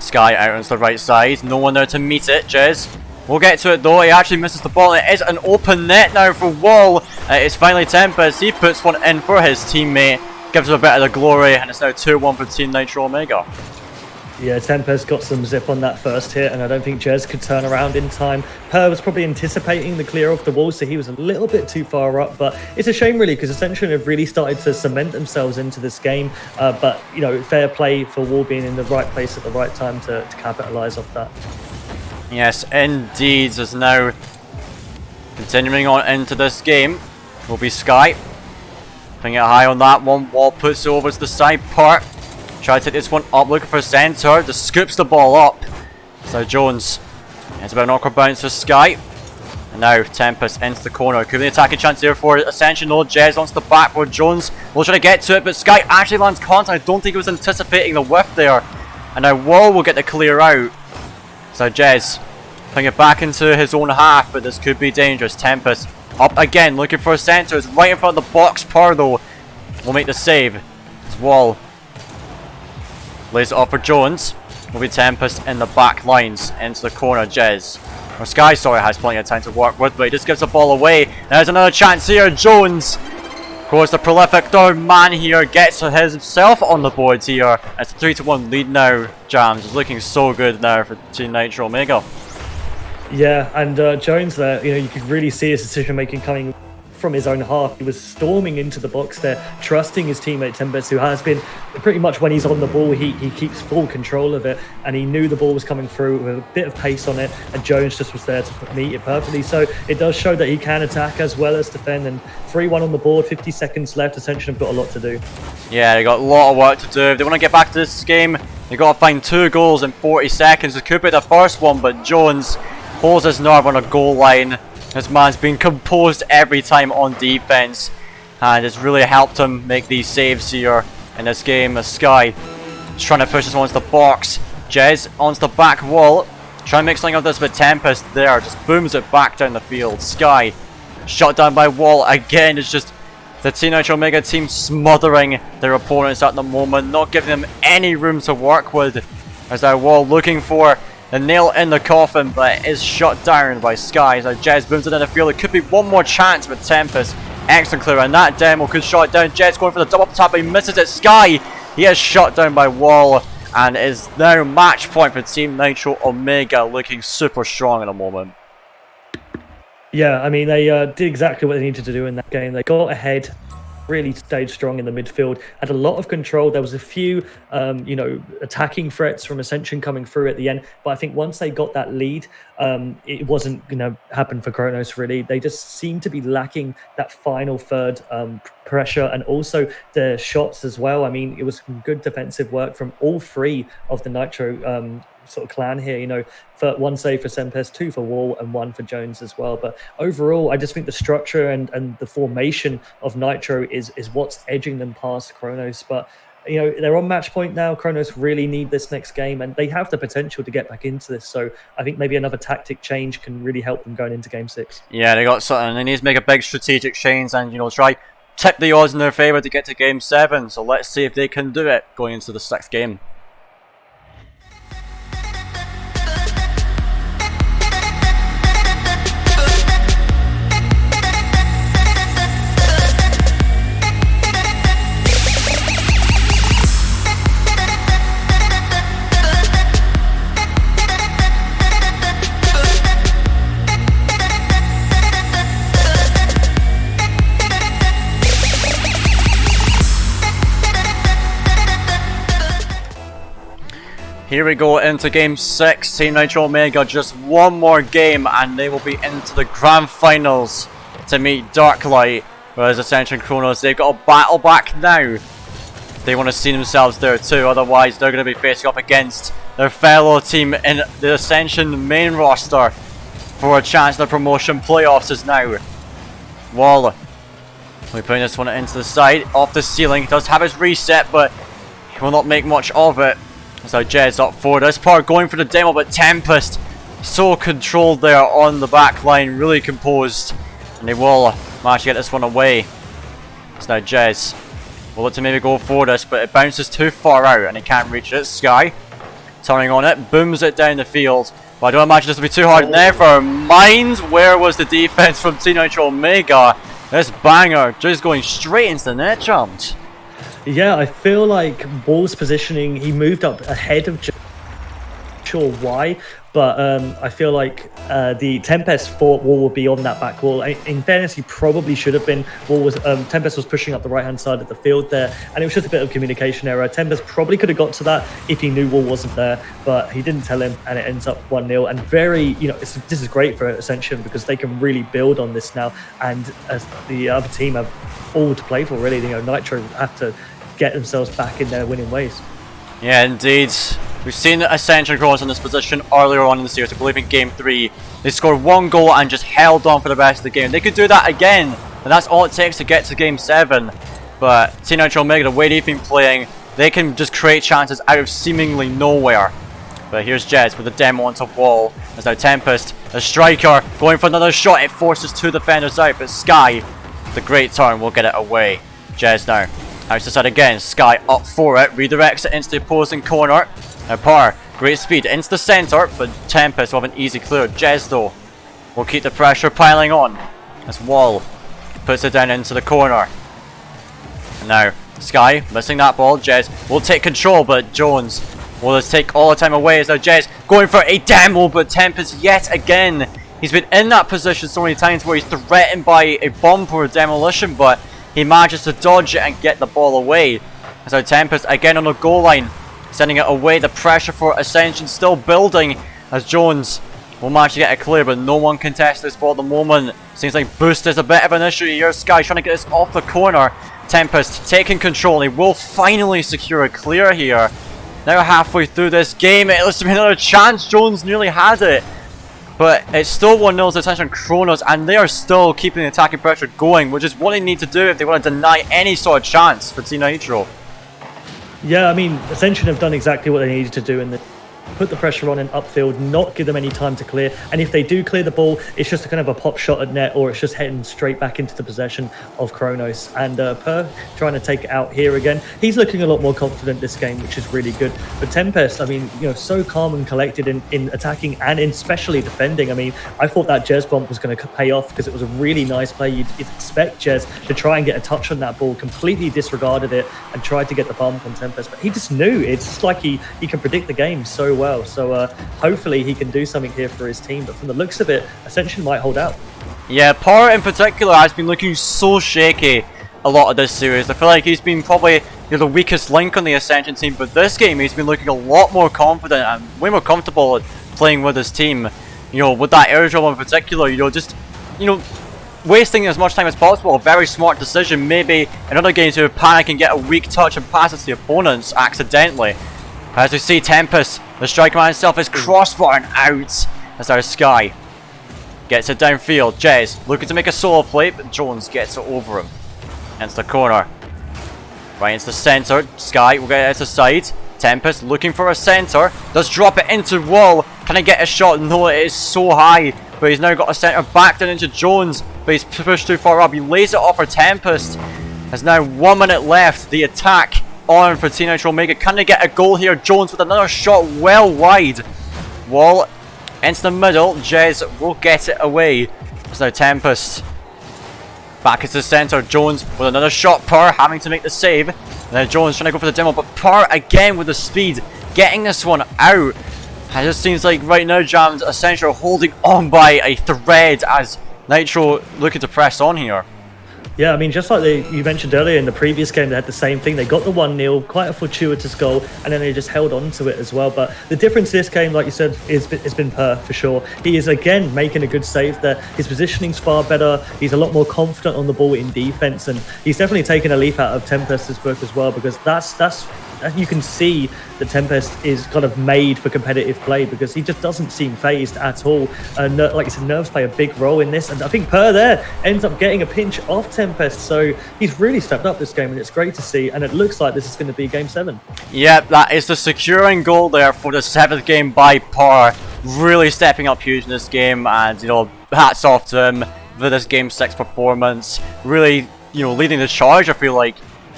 Sky out into the right side. No one there to meet it. Jez. We'll get to it though. He actually misses the ball. It is an open net now for Wall. It's finally Tempest. He puts one in for his teammate. Gives him a bit of the glory, and it's now 2-1 for Team Nitro Omega. Yeah, Tempest got some zip on that first hit, and I don't think Jez could turn around in time. Per was probably anticipating the clear off the wall, so he was a little bit too far up, but it's a shame really, because Ascension have really started to cement themselves into this game, but, you know, fair play for Wall being in the right place at the right time to capitalise off that. Yes, indeed, as now continuing on into this game will be Sky. Putting it high on that one, Wall puts it over to the side part. Try to take this one up, looking for a center, just scoops the ball up. So Jones, it's about an awkward bounce for Sky. And now Tempest into the corner. Could be an attacking chance here for Ascension. No, Jez onto the backboard. Jones will try to get to it, but Sky actually lands contact. I don't think he was anticipating the whiff there. And now Wall will get the clear out. So Jez putting it back into his own half, but this could be dangerous. Tempest up again, looking for a center. It's right in front of the box. Per though will make the save. It's Wall. Lays it off for Jones. Will be Tempest in the back lines into the corner. Jez, or Sky, sorry, has plenty of time to work with, but he just gives the ball away. There's another chance here. Jones, of course, the prolific third man here, gets himself on the board here. It's a 3-1 lead now. Jams is looking so good now for Team Nitro Omega. Yeah, and Jones there, you know, you could really see his decision making coming from his own half. He was storming into the box there, trusting his teammate Tempest, who has been pretty much, when he's on the ball, he keeps full control of it, and he knew the ball was coming through with a bit of pace on it, and Jones just was there to meet it perfectly. So it does show that he can attack as well as defend, and 3-1 on the board, 50 seconds left. Ascension have got a lot to do. Yeah, they got a lot of work to do. If they want to get back to this game, they got to find 2 goals in 40 seconds. It could be the first one, but Jones holds his nerve on a goal line. This man's been composed every time on defense, and it's really helped him make these saves here in this game. As Sky is trying to push this one into the box. Jez onto the back wall, trying to make something of this, but Tempest there just booms it back down the field. Sky shot down by Wall again. It's just the Team Nitro Omega team smothering their opponents at the moment, not giving them any room to work with. As our Wall looking for the nail in the coffin, but it is shut down by Sky. So Jez booms it in the field. It could be one more chance with Tempest. Excellent clear, and that demo could shut it down. Jez going for the double tap, but he misses it. Sky, he is shut down by Wall, and is now match point for Team Nitro Omega, looking super strong at the moment. Yeah, I mean, they did exactly what they needed to do in that game. They got ahead, really stayed strong in the midfield, had a lot of control. There was a few, you know, attacking threats from Ascension coming through at the end, but I think once they got that lead, it wasn't going to happen for Chronos, really. They just seemed to be lacking that final third pressure, and also the shots as well. I mean, it was some good defensive work from all 3 of the Nitro sort of clan here, you know, for 1 save for Tempest, 2 for Wall, and 1 for Jones as well. But overall, I just think the structure and the formation of Nitro is what's edging them past Chronos. But, you know, they're on match point now. Chronos really need this next game, and they have the potential to get back into this. So I think maybe another tactic change can really help them going into game 6. Yeah, they got something. They need to make a big strategic change and, you know, try tip the odds in their favour to get to game 7. So let's see if they can do it going into the 6th game. Here we go into game 6. Team Nitro Omega just one more game and they will be into the grand finals to meet Darklight. Whereas Ascension Chronos, they've got a battle back now. They want to see themselves there too, otherwise they're going to be facing off against their fellow team in the Ascension main roster for a chance at the promotion playoffs is now. Wall, we're putting this one into the side, off the ceiling, does have his reset but he will not make much of it. So Jez up for this part, going for the demo, but Tempest so controlled there on the back line, really composed, and they will manage to get this one away. So now Jez will look to maybe go for this, but it bounces too far out and he can't reach it. Sky turning on it, booms it down the field, but I don't imagine this will be too hard. Never mind, where was the defense from Team Nitro Omega? This banger just going straight into the net, jumped. Yeah, I feel like Wall's positioning, he moved up ahead of sure why, but I feel like the Tempest thought Wall would be on that back wall. In fairness, he probably should have been. Tempest was pushing up the right-hand side of the field there, and it was just a bit of communication error. Tempest probably could have got to that if he knew Wall wasn't there, but he didn't tell him, and it ends up 1-0. And very, this is great for Ascension because they can really build on this now, and as the other team have all to play for, really. Nitro have to get themselves back in their winning ways. Yeah, indeed. We've seen Ascension Chronos in this position earlier on in the series. I believe in Game 3, they scored 1 goal and just held on for the rest of the game. They could do that again, and that's all it takes to get to Game 7. But Team Nitro Omega, the way they've been playing, they can just create chances out of seemingly nowhere. But here's Jez with the demo onto Wall. There's now Tempest, the striker, going for another shot. It forces 2 defenders out, but Sky, the great turn, will get it away. Jez now. Out to the side again, Sky up for it, redirects it into the opposing corner. Now Par, great speed into the centre, but Tempest will have an easy clear. Jez though will keep the pressure piling on as Wall puts it down into the corner. And now Sky missing that ball. Jez will take control, but Jones will just take all the time away. As now Jez going for a demo, but Tempest yet again. He's been in that position so many times where he's threatened by a bump or a demolition, but he manages to dodge it and get the ball away. As now Tempest again on the goal line, sending it away. The pressure for Ascension still building as Jones will manage to get it clear, but no one can test this ball at the moment. Seems like boost is a bit of an issue here. Sky trying to get this off the corner. Tempest taking control. He will finally secure a clear here. Now halfway through this game, it looks to be another chance. Jones nearly had it, but it's still 1-0 to Ascension Chronos, and they are still keeping the attacking pressure going, which is what they need to do if they want to deny any sort of chance for Team Nitro. Yeah, I mean, Ascension have done exactly what they needed to do in the put the pressure on in upfield, not give them any time to clear, and if they do clear the ball, it's just a kind of a pop shot at net, or it's just heading straight back into the possession of Chronos. And Per trying to take it out here again. He's looking a lot more confident this game, which is really good. But Tempest, I mean, so calm and collected in attacking and in especially defending. I mean, I thought that Jez bump was going to pay off because it was a really nice play. You'd expect Jez to try and get a touch on that ball, completely disregarded it and tried to get the bump on Tempest, but he just knew. It's just like he can predict the game so well. So hopefully he can do something here for his team, but from the looks of it, Ascension might hold out. Yeah, Power in particular has been looking so shaky a lot of this series. I feel like he's been probably the weakest link on the Ascension team, but this game he's been looking a lot more confident and way more comfortable at playing with his team. With that airdrop in particular, just wasting as much time as possible. A very smart decision. Maybe in other games he would panic and get a weak touch and pass it to the opponents accidentally. As we see Tempest, the striker man himself, is crossbar and out. As our Sky gets it downfield. Jez looking to make a solo play, but Jones gets it over him. Into the corner. Right into the centre. Sky will get it to the side. Tempest looking for a centre. Does drop it into Wall. Can he get a shot? No, it is so high. But he's now got a centre back down into Jones. But he's pushed too far up. He lays it off for Tempest. There's now 1 minute left. The attack on for Team Nitro Omega. Can they get a goal here? Jones with another shot well wide. Wall into the middle. Jez will get it away. There's now Tempest back into the centre. Jones with another shot. Per having to make the save. And now Jones trying to go for the demo, but Per again with the speed, getting this one out. It just seems like right now, Jams, Ascension are holding on by a thread as Nitro looking to press on here. Yeah, I mean, just like you mentioned earlier in the previous game, they had the same thing. They got the 1-0, quite a fortuitous goal, and then they just held on to it as well. But the difference this game, like you said, has been Per, for sure. He is, again, making a good save there. His positioning's far better. He's a lot more confident on the ball in defense, and he's definitely taken a leaf out of Tempest's book as well, because that's you can see that Tempest is kind of made for competitive play, because he just doesn't seem phased at all. And like you said, nerves play a big role in this, and I think Per there ends up getting a pinch off Tempest, so he's really stepped up this game, and it's great to see. And it looks like this is going to be Game 7. Yeah, that is the securing goal there for the 7th game by Per. Really stepping up huge in this game, and hats off to him for this Game 6 performance. Really, leading the charge, I feel like,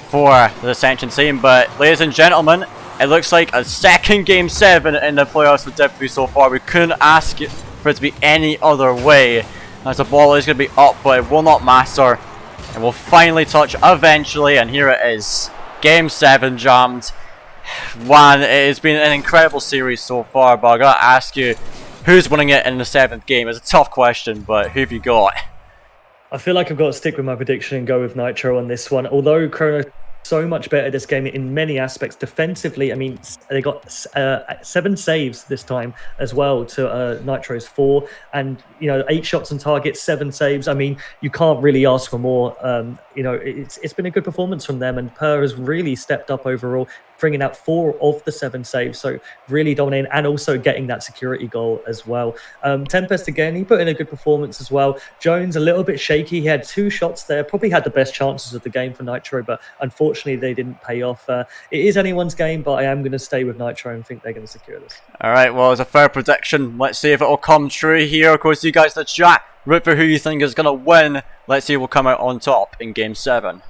for the Ascension team. But ladies and gentlemen, it looks like a second Game 7 in the playoffs for Div 3 so far. We couldn't ask for it to be any other way, as the ball is going to be up, but it will not matter. It will finally touch eventually, and here it is. Game 7, Jammed. Man, it has been an incredible series so far, but I gotta ask you, who's winning it in the 7th game? It's a tough question, but who have you got? I feel like I've got to stick with my prediction and go with Nitro on this one. Although Chronos so much better this game in many aspects. Defensively, I mean, they got 7 saves this time as well to Nitro's 4, and 8 shots on target, 7 saves. I mean, you can't really ask for more. It's been a good performance from them, and Per has really stepped up overall, bringing out 4 of the 7 saves, so really dominating, and also getting that security goal as well. Tempest again, he put in a good performance as well. Jones a little bit shaky. He had 2 shots there, probably had the best chances of the game for Nitro, but unfortunately they didn't pay off. It is anyone's game, but I am going to stay with Nitro and think they're going to secure this. Alright, well, it's a fair prediction. Let's see if it will come true here. Of course, you guys in the chat, root for who you think is going to win. Let's see who will come out on top in Game 7.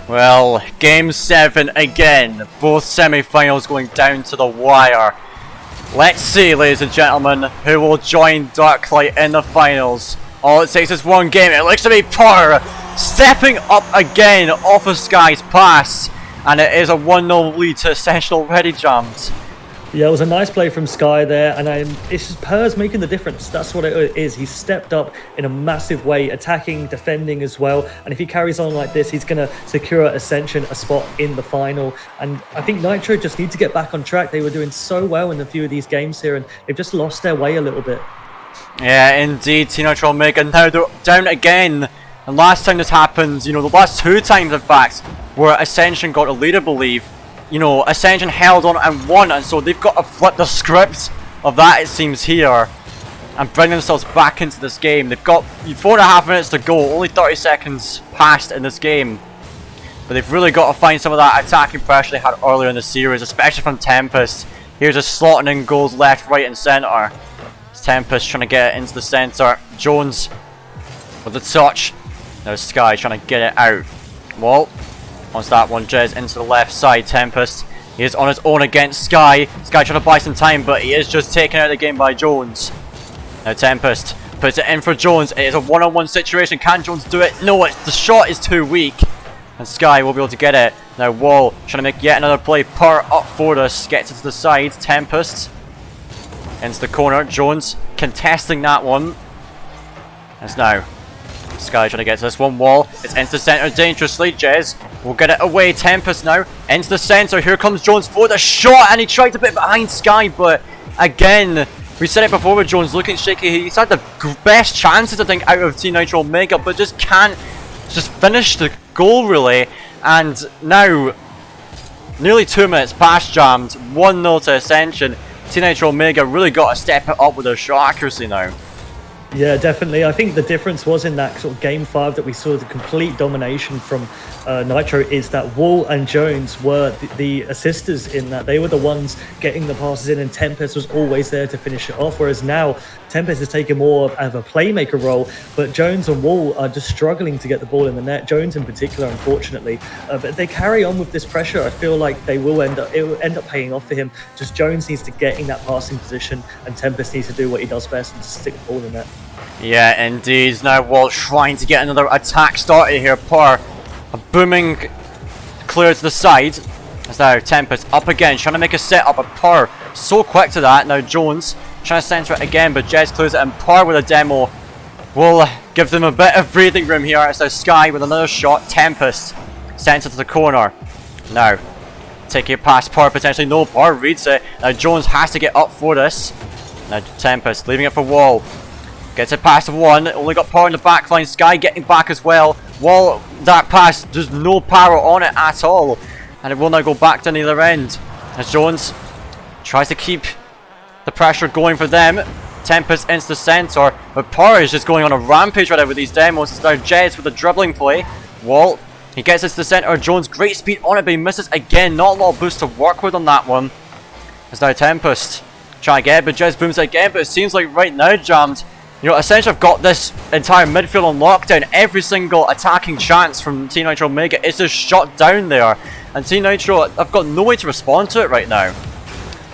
Well, Game 7 again. Both semi-finals going down to the wire. Let's see, ladies and gentlemen, who will join Darklight in the finals. All it takes is one game. It looks to be Per stepping up again off of Sky's pass. And it is a 1-0 lead to Ascension already, Jams. Yeah, it was a nice play from Sky there, and it's just Per's making the difference. That's what it is. He's stepped up in a massive way, attacking, defending as well. And if he carries on like this, he's going to secure Ascension a spot in the final. And I think Nitro just need to get back on track. They were doing so well in a few of these games here, and they've just lost their way a little bit. Yeah, indeed. Team Nitro Omega, now they're down again. And last time this happened, the last 2 times, in fact, where Ascension got a lead, I believe, Ascension held on and won, and so they've got to flip the script of that, it seems, here, and bring themselves back into this game. They've got 4.5 minutes to go, only 30 seconds passed in this game, but they've really got to find some of that attacking pressure they had earlier in the series, especially from Tempest. Here's just slotting in goals left, right and centre. It's Tempest trying to get it into the centre. Jones with the touch. Now Sky trying to get it out. Well, once that one, Jez into the left side. Tempest, he is on his own against Sky. Sky trying to buy some time, but he is just taken out of the game by Jones. Now Tempest puts it in for Jones. It is a one-on-one situation. Can Jones do it? No, the shot is too weak. And Sky will be able to get it. Now Wall trying to make yet another play. Per up for this. Gets it to the side. Tempest into the corner. Jones contesting that one. As now Sky trying to get to this one. Wall, it's into the centre dangerously. Jez will get it away. Tempest now into the centre. Here comes Jones for the shot, and he tried to put it behind Sky, but again, we said it before with Jones looking shaky. He's had the best chances, I think, out of Team Nitro Omega, but just can't finish the goal, really. And now, nearly 2 minutes past, Jammed. 1-0 to Ascension. Team Nitro Omega really got to step it up with their shot accuracy now. Yeah, definitely. I think the difference was in that sort of Game 5 that we saw the complete domination from Nitro is that Wall and Jones were the assisters in that. They were the ones getting the passes in, and Tempest was always there to finish it off, whereas now Tempest is taking more of a playmaker role, but Jones and Wall are just struggling to get the ball in the net. Jones in particular, unfortunately. But if they carry on with this pressure, it will end up paying off for him. Just Jones needs to get in that passing position, and Tempest needs to do what he does best and just stick the ball in the net. Yeah, indeed. Now Wall trying to get another attack started here. Per, a booming clear to the side. As now Tempest up again, trying to make a set up. But Per so quick to that. Now Jones trying to centre it again, but Jez clears it, and Per with a demo will give them a bit of breathing room here. It's now Sky with another shot. Tempest centre to the corner. Now taking it past Per, potentially. No, Per reads it. Now Jones has to get up for this. Now Tempest leaving it for Wall. Gets it past one, only got power in the back line. Sky getting back as well. Wall, that pass, there's no power on it at all. And it will now go back to the other end. As Jones tries to keep the pressure going for them. Tempest into the centre, but Per is just going on a rampage right now with these demos. It's now Jez with a dribbling play. Wall, He gets it to the center. Jones, great speed on it, but he misses again. Not a lot of boost to work with on that one. It's now Tempest trying to get it, but Jez booms it again. But it seems like right now, Jammed, you know, essentially I've got this entire midfield on lockdown. Every single attacking chance from Team Nitro Omega is just shut down there. And Team Nitro, I've got no way to respond to it right now.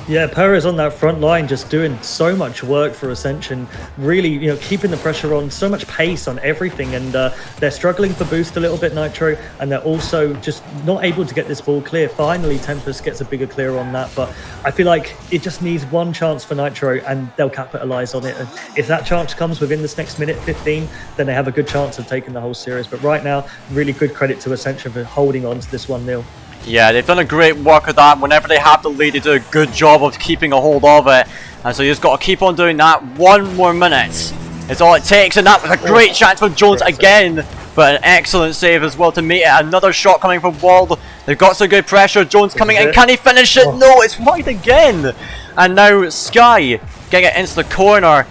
Yeah, Perez on that front line just doing so much work for Ascension, really, you know, keeping the pressure on, so much pace on everything, and they're struggling for boost a little bit, Nitro, and they're also just not able to get this ball clear. Finally, Tempest gets a bigger clear on that, but I feel like it just needs one chance for Nitro, and they'll capitalize on it. And if that chance comes within this next minute 15, then they have a good chance of taking the whole series. But right now, really good credit to Ascension for holding on to this 1-0. Yeah, they've done a great work of that. Whenever they have the lead, they do a good job of keeping a hold of it. And so you just got to keep on doing that. 1 more minute is all it takes. And that was a great chance for Jones again. But an excellent save as well to meet it. Another shot coming from Wald. They've got some good pressure. Jones coming in. Can he finish it? No, it's wide again. And now Sky getting it into the corner.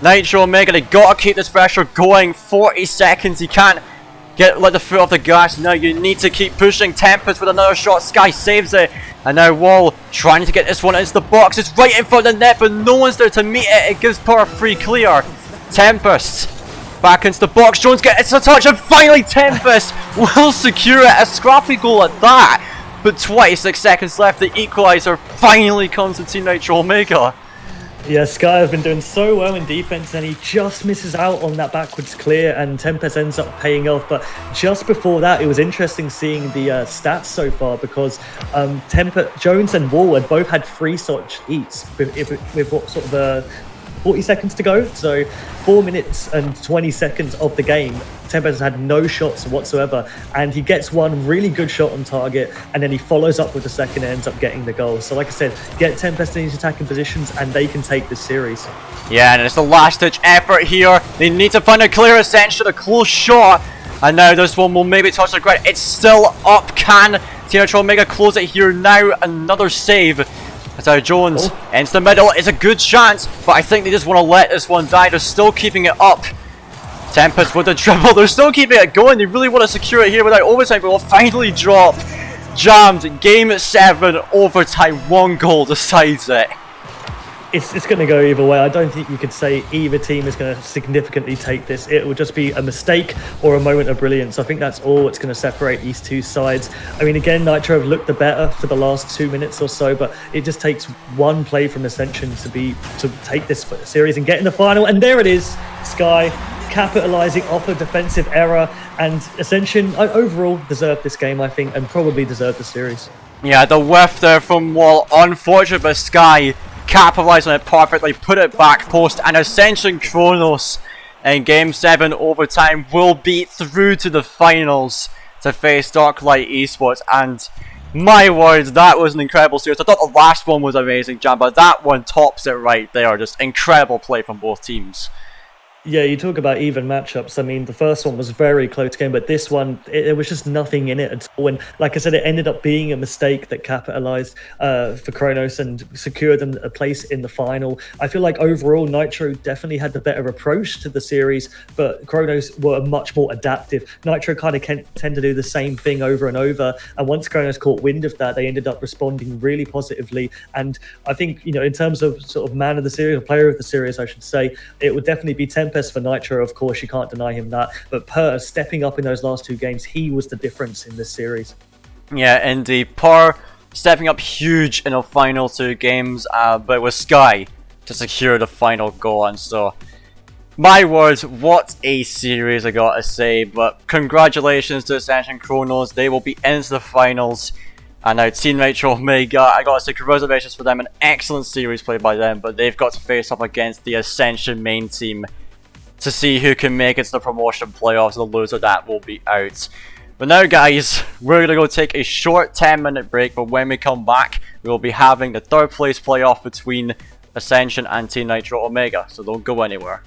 Nitro Omega, they got to keep this pressure going. 40 seconds. He can't let the foot off the gas. Now you need to keep pushing. Tempest with another shot. Sky saves it. And now Wall trying to get this one into the box. It's right in front of the net, but no one's there to meet it. It gives Power a free clear. Tempest back into the box. Jones gets a touch, and finally Tempest will secure it. A scrappy goal at that. But 26 seconds left. The equaliser finally comes to Team Nitro Omega. Yeah, Sky have been doing so well in defense, and he just misses out on that backwards clear, and Tempest ends up paying off. But just before that, it was interesting seeing the stats so far, because Jones and Wall had both had 3 such eats with what sort of 40 seconds to go. So 4 minutes and 20 seconds of the game, Tempest has had no shots whatsoever, and he gets one really good shot on target, and then he follows up with the second and ends up getting the goal. So like I said, get Tempest in these attacking positions and they can take this series. Yeah, and it's the last ditch effort here. They need to find a clear Ascension, a close shot, and now this one will maybe touch the ground. It's still up. Can Team Nitro Omega close it here now? Another save. That's how Jones into the middle. It's a good chance, but I think they just want to let this one die. They're still keeping it up. Tempest with the dribble. They're still keeping it going. They really want to secure it here without overtime, but will finally drop. Jammed. Game 7, overtime. 1 goal decides it. It's going to go either way. I don't think you could say either team is going to significantly take this. It will just be a mistake or a moment of brilliance. I think that's all that's going to separate these two sides. I mean, again, Nitro have looked the better for the last 2 minutes or so, but it just takes one play from Ascension to take this series and get in the final. And there it is, Sky capitalizing off a defensive error, and Ascension overall deserved this game, I think, and probably deserved the series. Yeah, the whiff there from Wall. Unfortunate, but Sky capitalised on it perfectly, put it back post, and Ascension Chronos in Game 7 overtime will be through to the finals to face Darklight Esports. And my word, that was an incredible series. I thought the last one was amazing, Jam, but that one tops it right there. Just incredible play from both teams. Yeah, you talk about even matchups. I mean, the first one was very close game, but this one, there was just nothing in it at all. And like I said, it ended up being a mistake that capitalized for Chronos and secured them a place in the final. I feel like overall, Nitro definitely had the better approach to the series, but Chronos were much more adaptive. Nitro kind of tend to do the same thing over and over. And once Chronos caught wind of that, they ended up responding really positively. And I think, you know, in terms of sort of man of the series, or player of the series, I should say, it would definitely be Tempest for Nitro, of course, you can't deny him that. But Per stepping up in those last 2 games, he was the difference in this series. Yeah, indeed. Per stepping up huge in the final 2 games, but with Sky to secure the final goal. And so, my words, what a series I gotta say. But congratulations to Ascension Chronos. They will be into the finals. And now Team Nitro Omega, I gotta say congratulations for them. An excellent series played by them, but they've got to face up against the Ascension main team to see who can make it to the promotion playoffs. The loser of that will be out. But now, guys, we're going to go take a short 10-minute break, but when we come back, we will be having the 3rd place playoff between Ascension and Team Nitro Omega, so don't go anywhere.